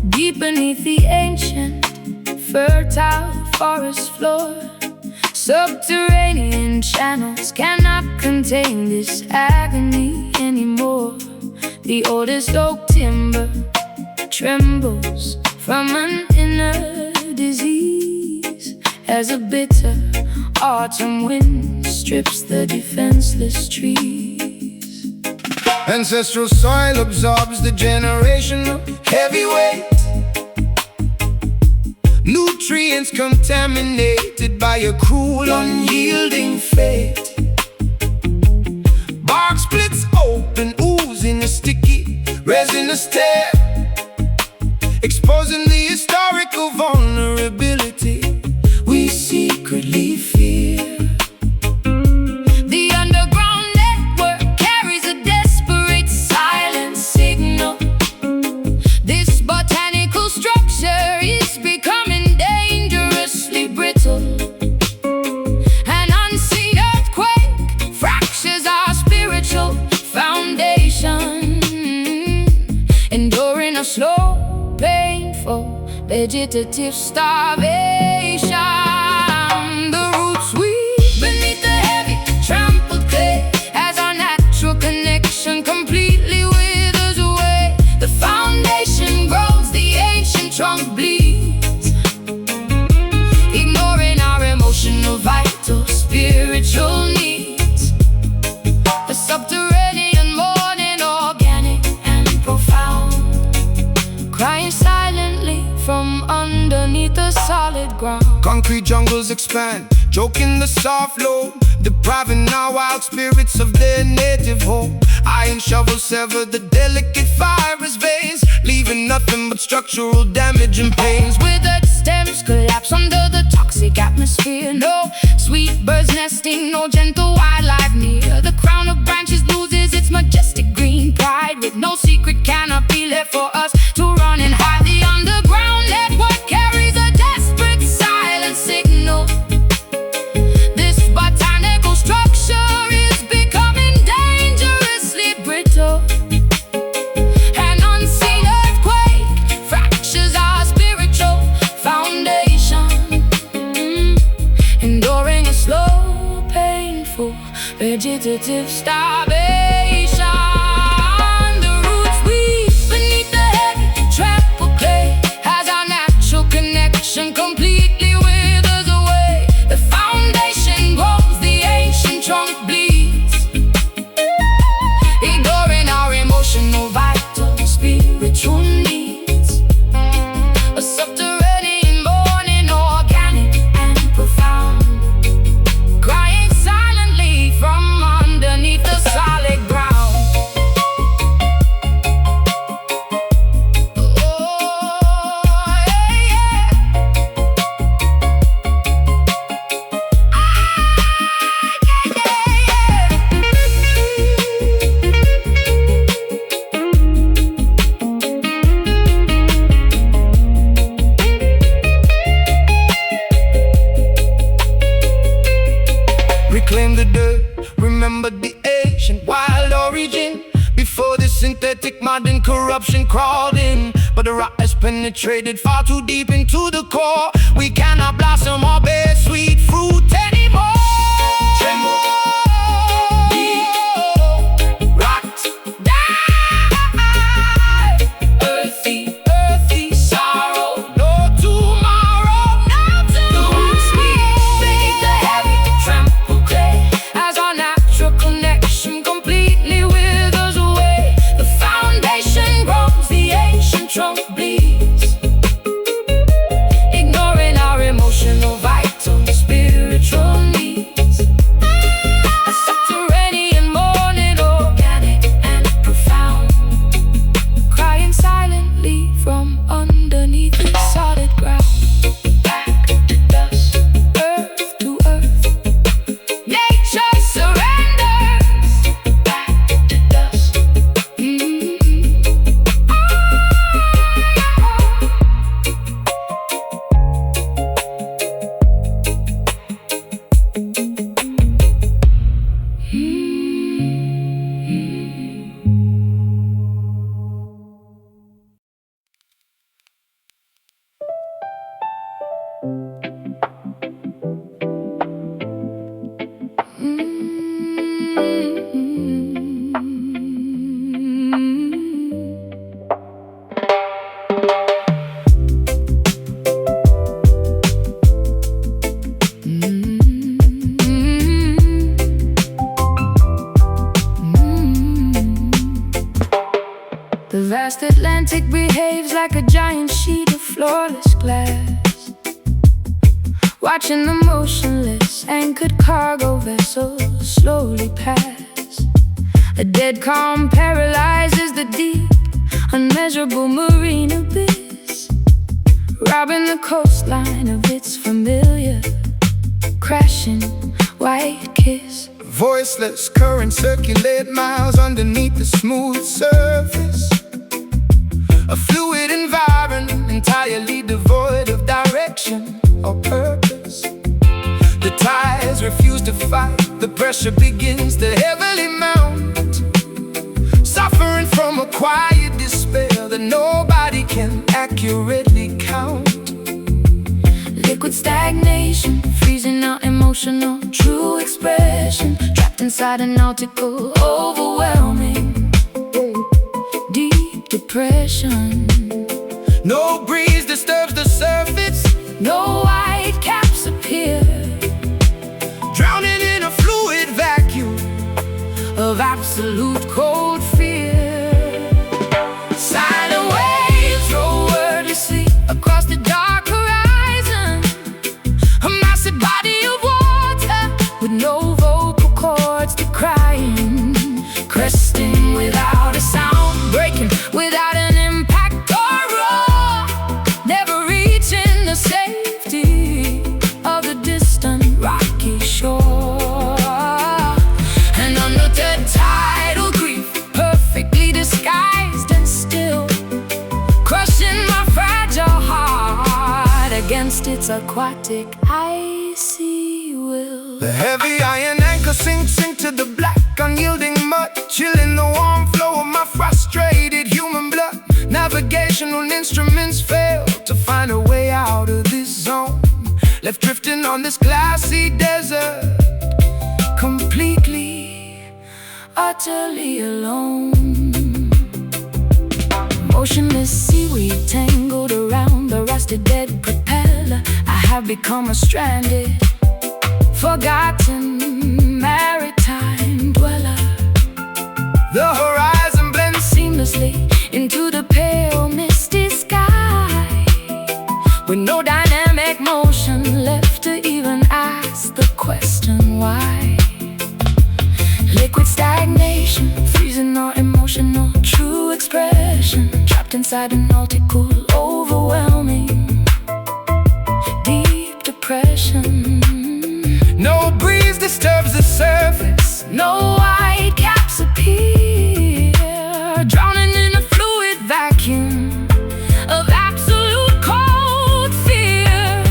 Deep beneath the ancient, fertile forest floor, subterranean channels cannot contain this agony anymore. The oldest oak timber trembles from an inner disease, as a bitter autumn wind strips the defenseless trees.
Ancestral soil absorbs the generational heavy weight, nutrients contaminated by a cruel, unyielding fate. Bark splits open, oozing a sticky, resinous tear, exposing the historical vulnerability we secretly fear.
The underground network carries a desperate silent signal. This botanical structure is becoming dangerously brittle. An unseen earthquake fractures our spiritual foundation, enduring a slow, painful vegetative starvation. The roots weave beneath the heavy trampled clay as our natural connection completely withers away. The foundation grows, the ancient trunk bleeds, ignoring our emotional, vital, spiritual needs. A subterranean mourning, organic and profound, crying silently from underneath the solid ground.
Concrete jungles expand, choking the soft loam, depriving our wild spirits of their native home. Iron shovels sever the delicate fibrous veins, leaving nothing but structural damage and pains.
Withered stems collapse under the toxic atmosphere. No sweet birds nesting, no gentle wildlife near. The crown of branches loses its majestic green pride, with no secret canopy left for us to run and hide. The underground network carries a desperate silent signal. This botanical structure is becoming dangerously brittle. An unseen earthquake fractures our spiritual foundation, enduring a slow, painful, vegetative starvation. The roots weave beneath the heavy trampled clay as our natural connection completely withers away. The foundation grows, the ancient trunk bleeds, ignoring our emotional, vital, spiritual needs. A subterranean mourning, organic and profound, crying silently from underneath the solid ground. Oh, yeah,
Reclaim the dirt, remember the ancient wild origin, before the synthetic modern corruption crawled in. But the rot has penetrated far too deep into the core. We cannot blossom or bear sweet fruit anymore. Tremble, rot, die. Earthy sorrow, no tomorrow. The roots weave beneath the heavy trampled clay
as our natural connection completely withers away. The foundation grows, the ancient trunk bleeds, ignoring our emotional, vital, spiritual needs. A subterranean mourning, organic and profound, crying silently from underneath the solid ground. Back to dust, earth to earth, nature surrenders. Back to dust. The vast Atlantic behaves like a giant sheet of flawless glass, watching the motionless anchored cargo vessels slowly pass. A dead calm paralyzes the deep, unmeasurable marine abyss, robbing the coastline of its familiar, crashing white kiss.
Voiceless currents circulate miles underneath the smooth surface. A fluid environment entirely devoid of direction or purpose. The tides refuse to fight, the pressure begins to heavily mount, suffering from a quiet despair that nobody can accurately count.
Liquid stagnation, freezing out emotional, true expression. Trapped inside an nautical, overwhelming, deep depression.
No breeze disturbs the surface,
no white caps appear,
drowning in a fluid vacuum
of absolute cold fear. Silent waves roll wordlessly across the dark horizon, a massive body of water with no vocal cords to crying, cresting without a sound, breaking without an impact or roar, never reaching the safety of the distant rocky shore. And under the tidal grief, perfectly disguised and still, crushing my fragile heart against its aquatic icy will.
The heavy iron anchor sinks into the black, unyielding mud, chilling the warm flow of my frustrated human blood. Navigational instruments fail to find a way out of this zone, left drifting on this glassy desert, completely,
Utterly alone. Motionless seaweed tangled around the rusted dead propeller. I have become a stranded, forgotten maritime dweller.
the horizon blends
Seamlessly into the pale misty sky, with no dynamic motion left to even ask the question why. Liquid stagnation, freezing our emotional, true expression. Trapped inside an nautical, overwhelming, deep depression.
no breeze disturbs the surface,
No white caps appear, drowning in a fluid vacuum of absolute cold fear.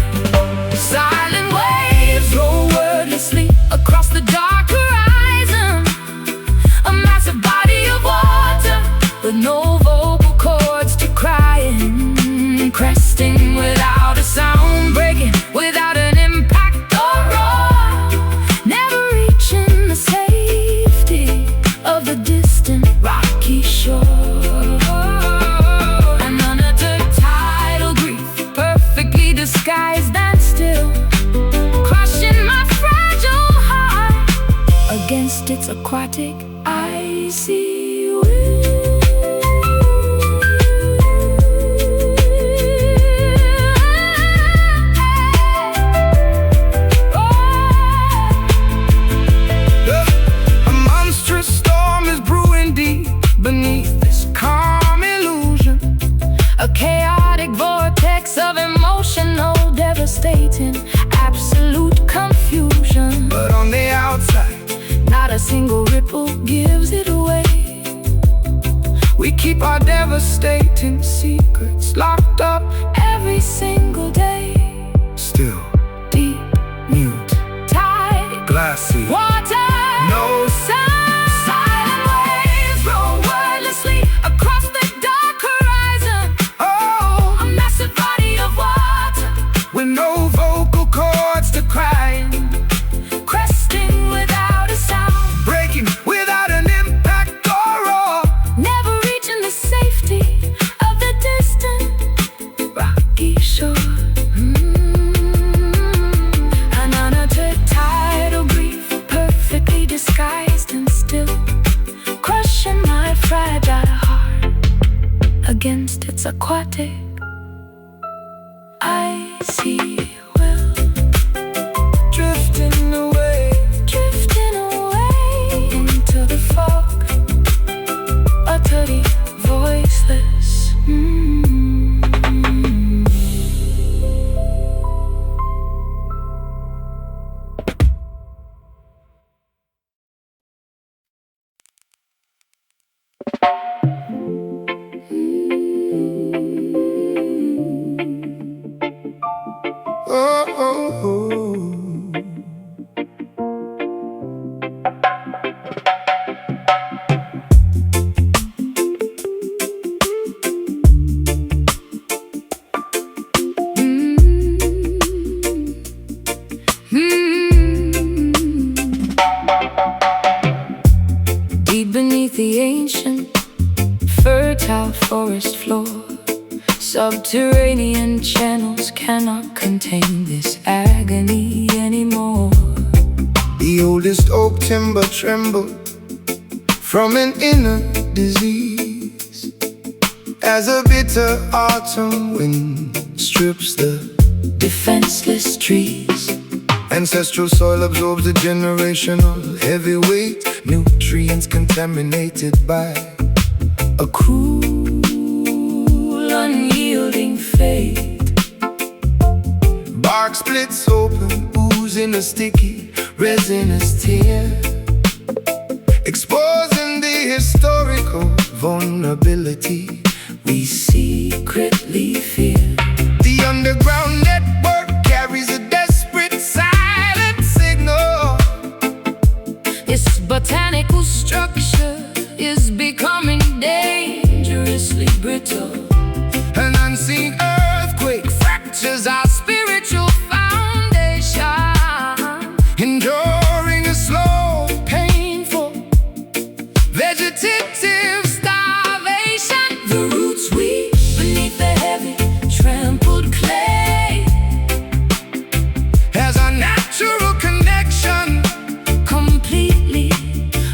Silent waves roll wordlessly across the dark horizon, a massive body of water with no vocal cords to crying, cresting without a sound, breaking without an impact or roar, never reaching the safety of the distant rocky shore. And under the tidal grief, perfectly disguised and still, crushing my fragile heart against its aquatic icy will.
a monstrous storm is brewing deep beneath this calm illusion.
A chaotic vortex of emotional, devastating, absolute confusion.
But on the outside,
Not a single ripple gives it away.
we keep our devastating secrets locked up,
Every single day,
still
deep,
mute,
tight,
glassy,
water,
no
sound. Silent waves roll wordlessly across the dark horizon,
oh,
a massive body of water,
with no vocal cords to crying,
cresting without a sound,
breaking without an impact or roar.
never reaching the safety of the distant rocky shore. And under the tidal grief, perfectly disguised and still, crushing my fragile heart against its aquatic icy will.
Drifting away,
Drifting away into the fog, utterly voiceless.
oh, oh, oh.
cannot contain this agony anymore.
The oldest oak timber trembled from an inner disease as a bitter autumn wind strips the
defenseless trees.
Ancestral soil absorbs a generational heavy weight, nutrients contaminated by
a cruel, unyielding fate.
Bark splits open, oozing a sticky, resinous tear, exposing the historical vulnerability
we secretly fear.
The underground network carries a desperate silent signal.
Its botanical structure is becoming dangerously brittle.
An unseen earthquake fractures our spiritual foundation, enduring a slow, painful, vegetative starvation.
The roots weep beneath the heavy, trampled clay
as our natural connection
completely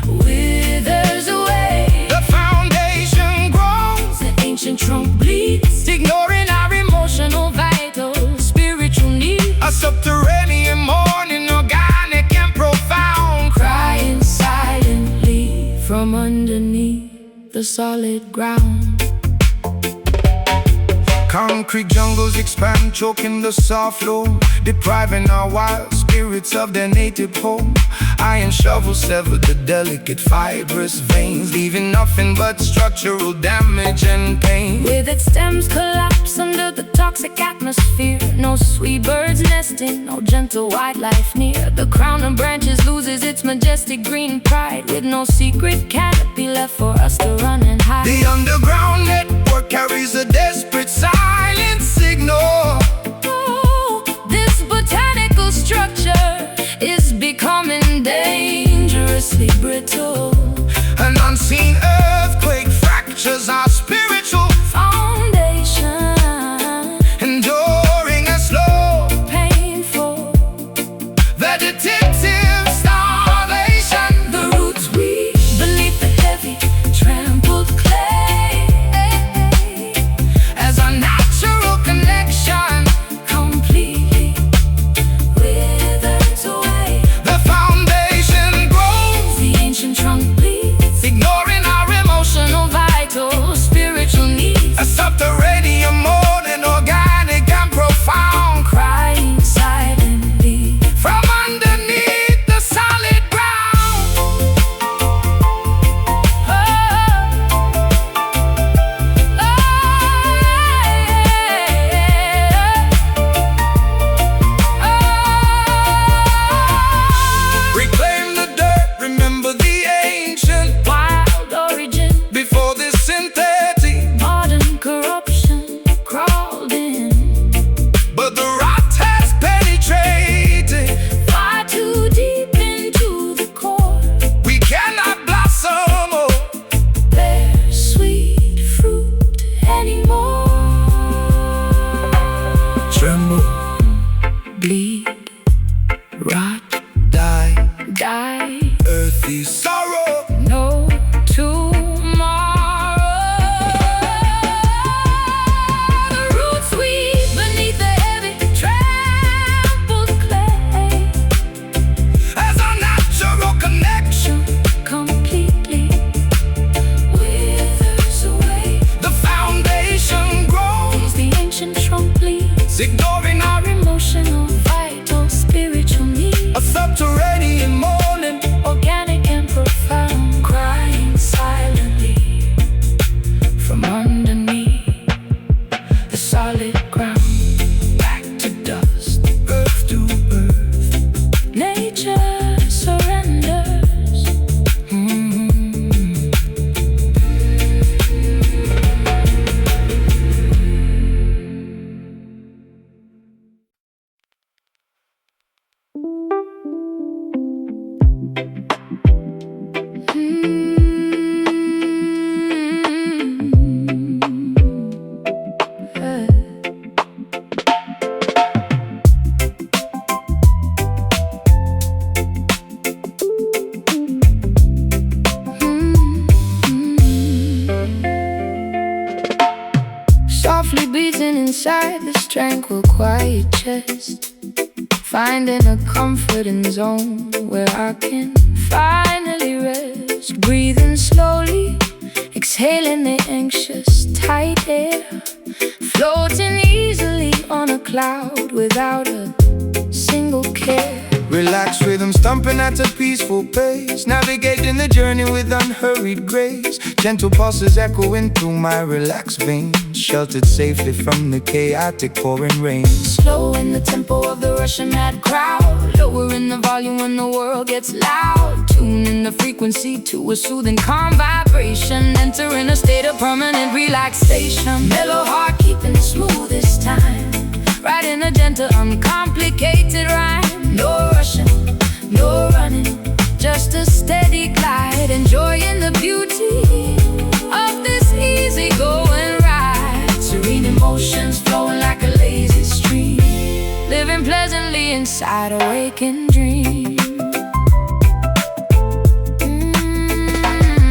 withers away.
the foundation grows,
The ancient trunk bleeds,
ignoring our
emotional, vital, spiritual needs.
a subterranean mourning, organic and profound,
Crying silently from underneath the solid ground.
Concrete jungles expand, choking the soft loam, depriving our wild spirits of their native home. Iron shovels sever the delicate fibrous veins, leaving nothing but structural damage and pain.
With its stems collapse under the toxic atmosphere, no sweet birds nesting, no gentle wildlife near. The crown of branches loses its majestic green pride, with no secret canopy left for us to run and hide.
The underground network carries a desperate silent signal.
Oh, this botanical structure is becoming dangerously brittle.
An unseen earthquake fractures our spiritual
Foundation,
enduring a slow,
painful,
vegetative starvation.
the roots weep beneath the heavy, trampled clay
As our natural connection
completely withers away.
the foundation grows,
The ancient trunk bleeds,
ignoring our
emotional, vital, spiritual needs.
a subterranean mourning, organic and profound,
Crying silently
from underneath the solid ground. Reclaim the dirt, remember the ancient,
Wild origin,
before this synthetic.
modern corruption crawled in.
But the rot has penetrated,
Far too deep into the core.
we cannot blossom or
Bear sweet fruit anymore.
tremble,
Bleed, rot,
die,
die,
earthy sorrow.
no tomorrow. The roots weep beneath the heavy, trampled clay.
As our natural connection,
Completely withers away.
the foundation grows,
The ancient trunk bleeds,
ignoring our
inside this tranquil, quiet chest, finding a comforting zone where I can finally rest. Breathing slowly, exhaling the anxious, tight air, floating easily on a cloud without a single care.
Relaxed rhythm stomping at a peaceful pace, navigating the journey with unhurried grace. Gentle pulses echoing through my relaxed veins, sheltered safely from the chaotic pouring rain.
Slow in the tempo of the rushing mad crowd, lowering the volume when the world gets loud. Tuning the frequency to a soothing, calm vibration, entering a state of permanent relaxation. Mellow heart keeping it smooth this time, writing a gentle, uncomplicated rhyme. No rushing, no running, just a steady glide, enjoying the beauty of this easy-going ride. Serene emotions flowing like a lazy stream, living pleasantly inside a waking dream.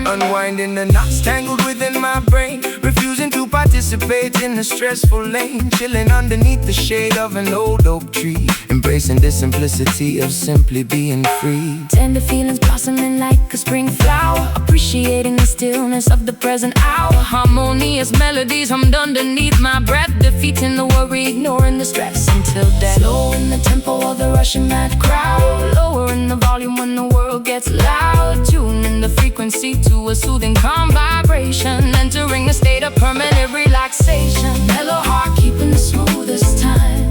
Unwinding the knots tangled within my brain, refusing to participate in the stressful lane. Chilling underneath the shade of an old oak tree, embracing the simplicity of simply being free.
Tender feelings blossoming like a spring flower, appreciating the stillness of the present hour. Harmonious melodies hummed underneath my breath, defeating the worry, ignoring the stress until death. Slow in the tempo of the rushing mad crowd, lowering the volume when the world gets loud. Tuning the frequency to a soothing, calm vibration, entering a state of permanent relaxation. Mellow heart keeping the smoothest time,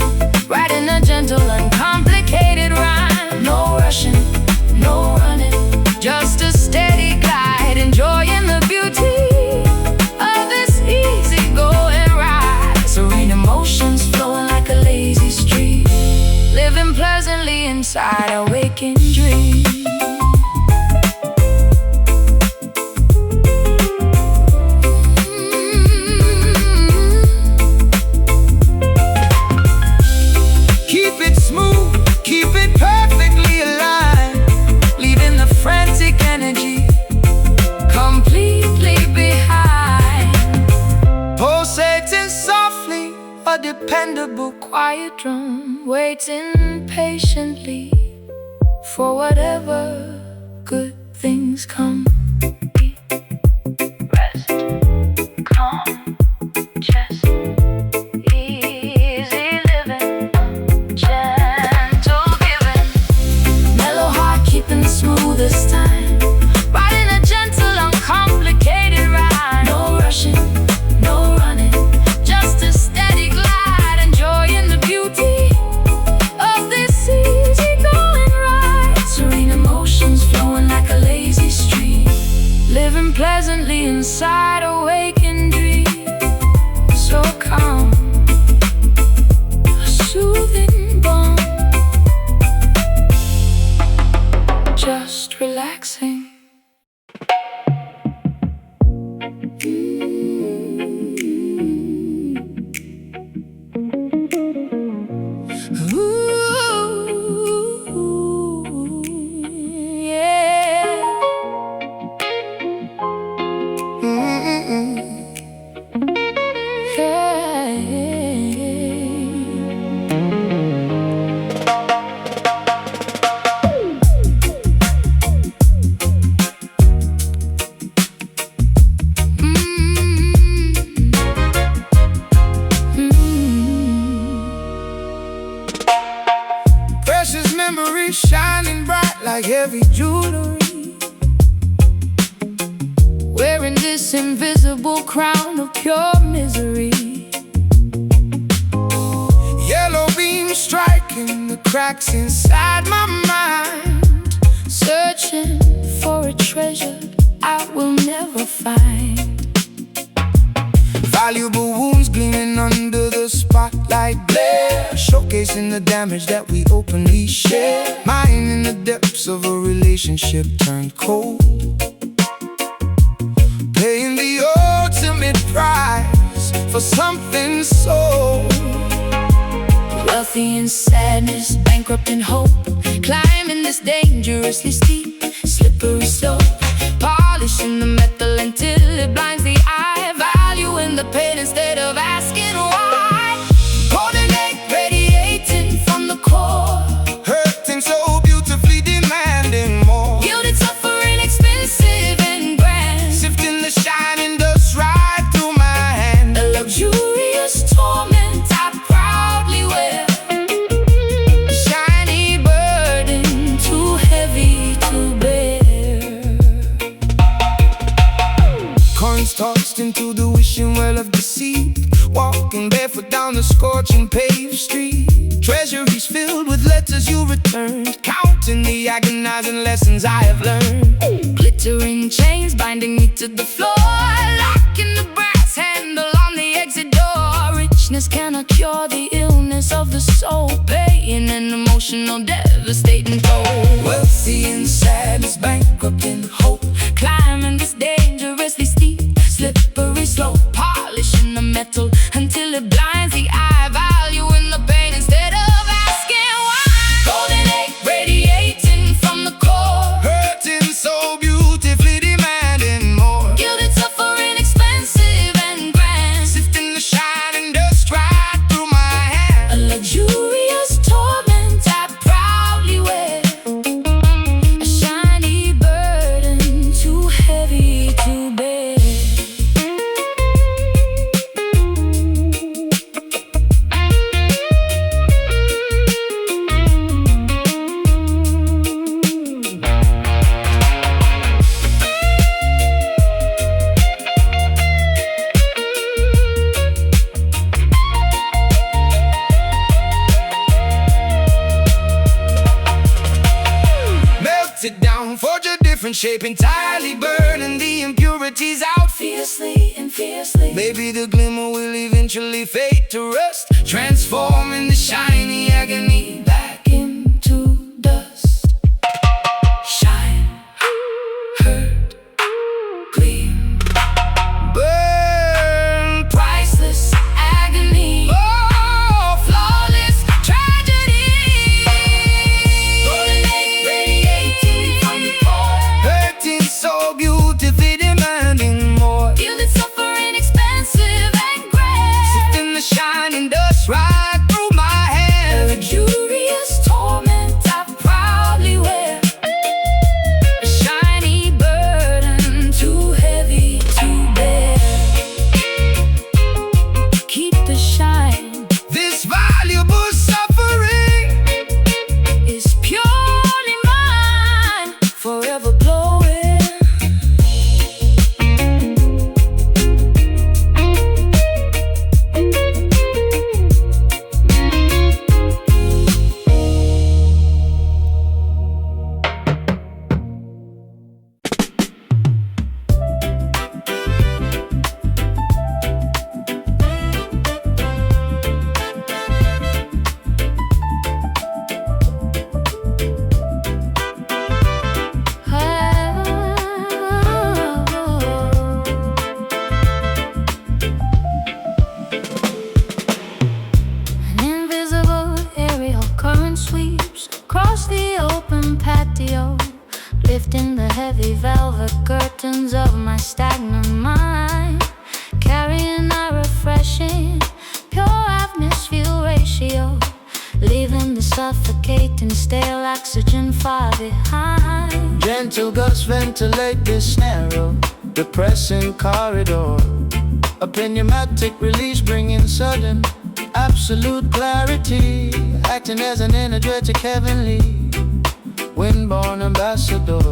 writing a gentle, uncomplicated rhyme. No rushing, no running, just a steady glide, enjoying the beauty of this easy-going ride. Serene emotions flowing like a lazy stream, living pleasantly inside a waking dream.
Dependable,
Quiet drum, waiting patiently for whatever good things come. Rest, calm, chest, easy living, gentle giving. Mellow heart keeping the smoothest time, writing a gentle, uncomplicated rhyme. No rushing, no running, just a steady glide, enjoying the beauty of this easy-going ride. Serene emotions flowing like a lazy stream, living pleasantly inside a waking dream. So calm, a soothing balm, just relaxing.
Memories shining bright like heavy jewelry,
wearing this invisible crown of pure misery.
Yellow beams striking the cracks inside my mind,
searching for a treasure I will never find.
Valuable wounds gleaming under the spotlight glare, showcasing the damage that we openly share. Mine in the depths of a relationship turned cold, paying the ultimate price for something sold.
Wealthy in sadness, bankrupt in hope, climbing this dangerously steep, slippery slope, polishing the metal until it blinds the eye, valuing the pain instead of asking why.
street. Treasuries filled with letters you returned, counting the agonizing lessons I have learned.
Glittering chains binding me to the floor, locking the brass handle on the exit door. Richness cannot cure the illness of the soul, paying an emotional devastating toll.
Wealthy in sadness, bankrupt in hope,
Climbing this dangerously steep, slippery slope, polishing the metal until it blinds the eye, valuing the pain instead of asking why.
golden egg radiating from the core, hurting so beautifully, demanding more.
Gilded, suffering, expensive and grand,
Sifting the shining dust right through my hand.
a luxurious torment I proudly wear, a shiny burden too heavy to bear.
Melted down, forge a different shape, entirely burning the impurities out
Fiercely and fiercely,
Maybe the glimmer will eventually fade to rust, transforming the shiny agony back
into dust.
shine, hurt, gleam, burn,
Priceless agony,
oh, flawless tragedy.
golden egg radiating from the core,
Hurting so beautifully, demanding more.
gilded, suffering, expensive and grand,
Sifting the shining dust right through my
a
hand.
luxurious torment I proudly wear, a shiny burden too heavy to bear. Keep the shine,
This valuable suffering
is purely mine, forever glowing. An invisible aerial current sweeps across the open patio, lifting the heavy velvet curtains of my stagnant mind, carrying a refreshing, pure atmosphere ratio, leaving the suffocating stale oxygen far behind.
Gentle gusts ventilate this narrow, depressing corridor. A pneumatic release bringing sudden, absolute clarity, acting as an energetic heavenly, windborne ambassador,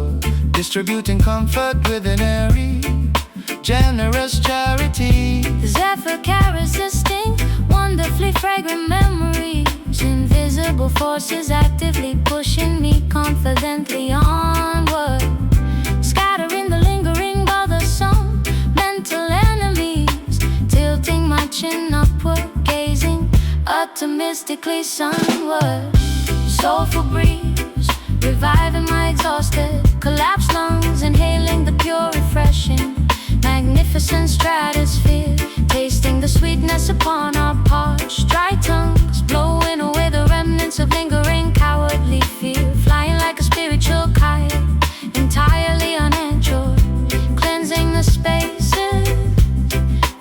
distributing comfort with an airy, generous charity.
The zephyr carries distinct, wonderfully fragrant memories, invisible forces actively pushing me confidently onward, scattering the lingering bothersome mental enemies, tilting my chin upward, gazing optimistically sunward. Soulful breeze, reviving my exhausted, collapsed lungs, inhaling the pure, refreshing, magnificent stratosphere, tasting the sweetness upon our parched, dry tongues, blowing away the remnants of lingering cowardly fear, flying like a spiritual kite, entirely uninjured, cleansing the spaces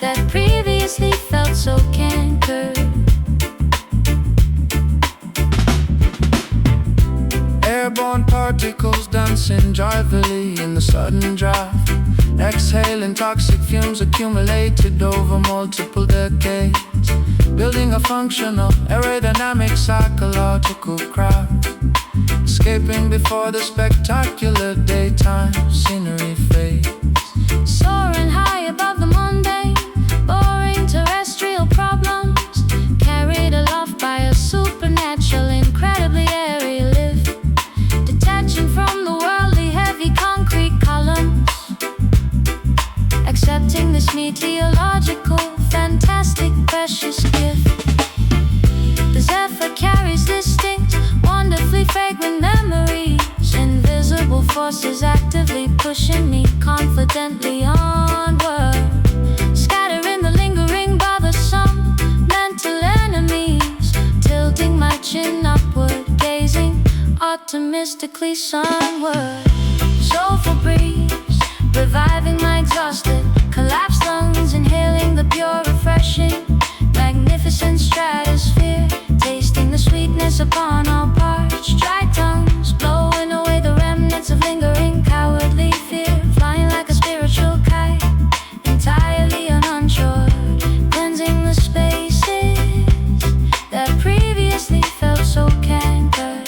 that previously felt so cankered.
Airborne particles dancing joyfully in the sudden draft, exhaling toxic fumes accumulated over multiple decades, building a functional aerodynamic psychological craft, escaping before the spectacular daytime scenery fades.
Soaring high above the mundane, boring terrestrial problems, carried aloft by forces actively pushing me confidently onward, scattering the lingering bothersome mental enemies, tilting my chin upward, gazing optimistically sunward. Soulful breeze, reviving my exhausted, collapsed lungs, inhaling the pure, refreshing, magnificent stratosphere, tasting the sweetness upon all parched, dry tongues, blowing away the remnants of lingering cowardly fear, flying like a spiritual kite, entirely uninsured, cleansing the spaces that previously felt so cankered.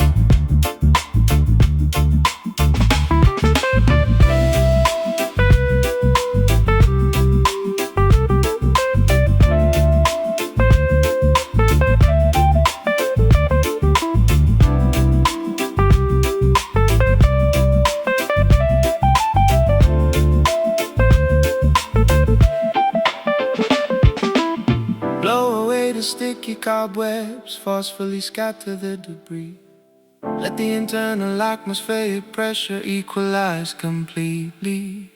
Sticky cobwebs forcefully scatter the debris. Let the internal atmospheric pressure equalize completely,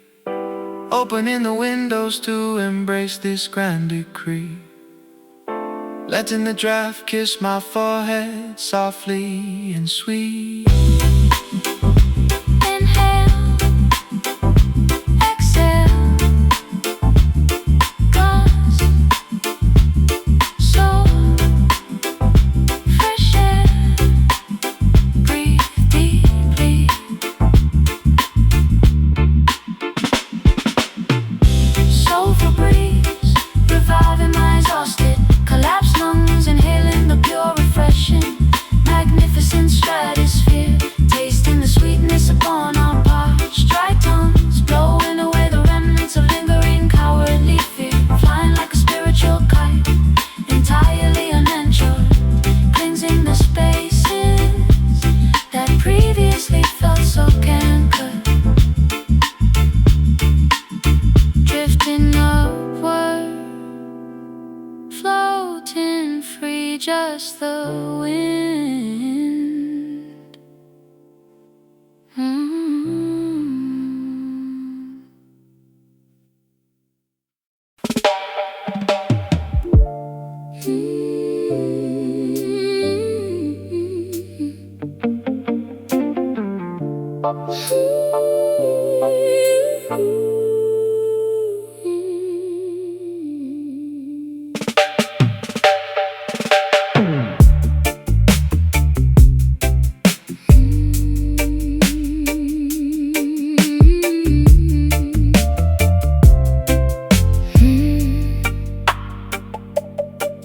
opening the windows to embrace this grand decree. Letting the draft kiss my forehead softly and sweet. Floating free, just the wind.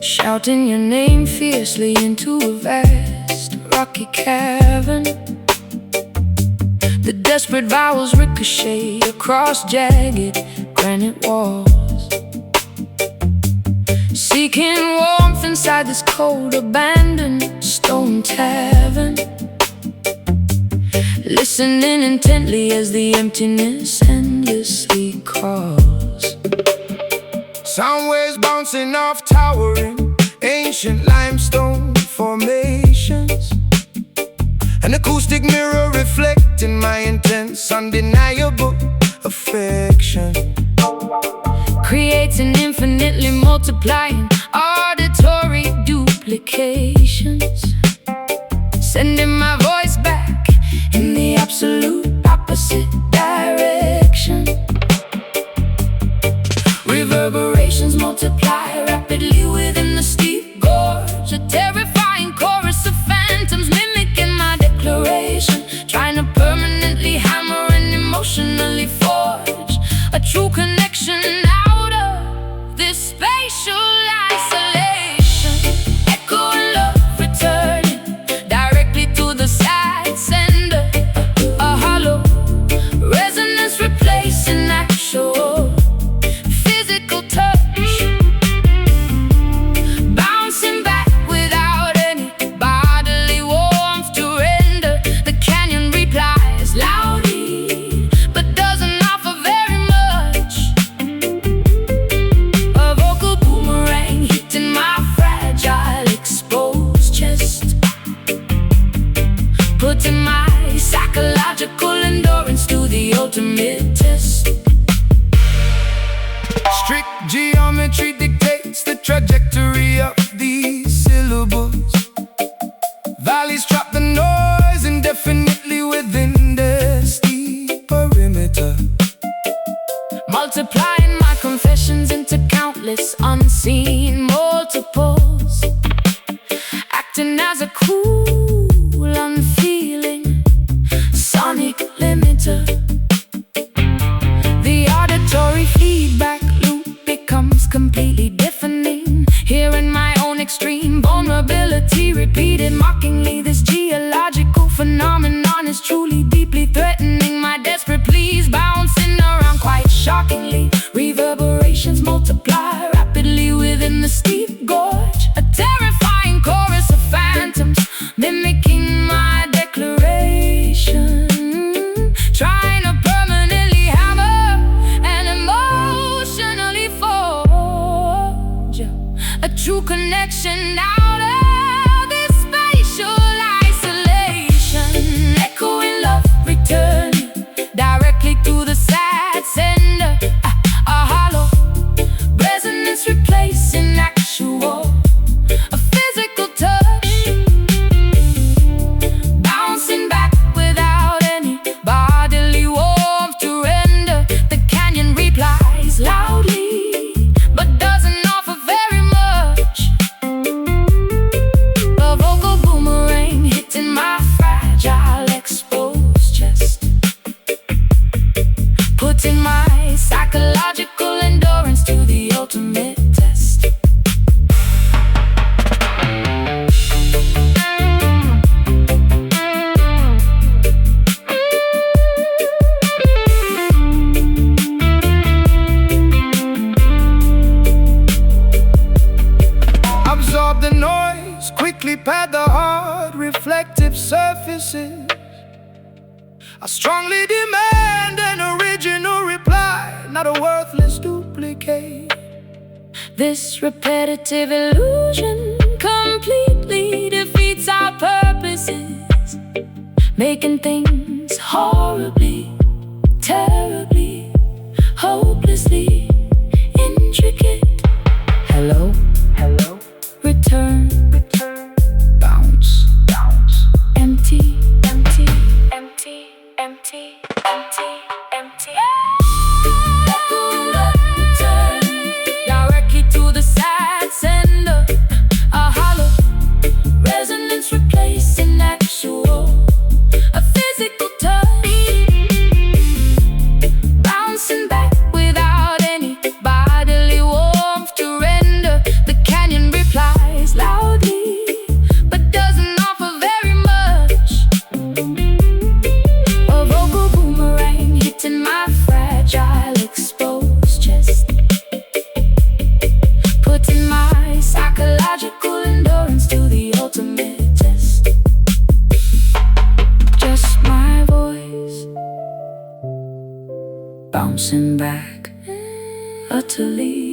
Shouting your name fiercely into a vast rocky cavern. The desperate vowels ricochet across jagged granite walls, seeking warmth inside this cold abandoned stone tavern, listening intently as the emptiness endlessly calls. Sound waves bouncing off towering ancient limestone formations, an acoustic mirror reflecting my intense, undeniable affection.
Creates an infinitely multiplying auditory duplications, sending my voice back in the absolute opposite direction. Reverberations multiply rapidly within the steep gorge, a terrifying chorus of phantoms mimicking my declaration, trying to permanently hammer and emotionally forge a true connection out of this spatial isolation. Echo and love returning directly to the side sender, a hollow ultimate test.
Strict geometry dictates the trajectory of these syllables. Valleys trap the noise indefinitely within their steep perimeter.
Multiplying my confessions into countless unseen multiples, acting as a cool, unfeeling sonic limiter. The auditory feedback loop becomes completely deafening. Hearing my own extreme vulnerability repeated mockingly, this geological phenomenon is truly deeply threatening. My desperate pleas bouncing around quite shockingly. Reverberations multiply rapidly within the steep gorge, a terrifying chorus of phantoms mimicking my declaration, trying to permanently hammer and emotionally forge a true connection out of this spatial isolation. Echoing love returning directly to the sad sender, a hollow resonance replacing actual, a physical touch, bouncing back without any bodily warmth to render. The canyon replies loudly, but doesn't offer very much. A vocal boomerang hitting my fragile exposed chest, putting my psychological endurance to the ultimate test.
Absorb the noise, quickly pad the hard reflective surfaces. I strongly demand an original reply, not a worthless duplicate.
This repetitive illusion completely defeats our purposes, making things horribly, terribly, hopelessly intricate. Hello, hello, return, return, bounce, bounce, empty, empty, empty, empty, empty, empty. Directly to the sad sender, a hollow resonance replacing actual, a physical touch, bouncing back without any bodily warmth to render. The canyon replies loudly, but doesn't offer very much. A vocal boomerang hitting my fragile exposed chest, putting my psychological endurance to the ultimate test. Just my voice bouncing back utterly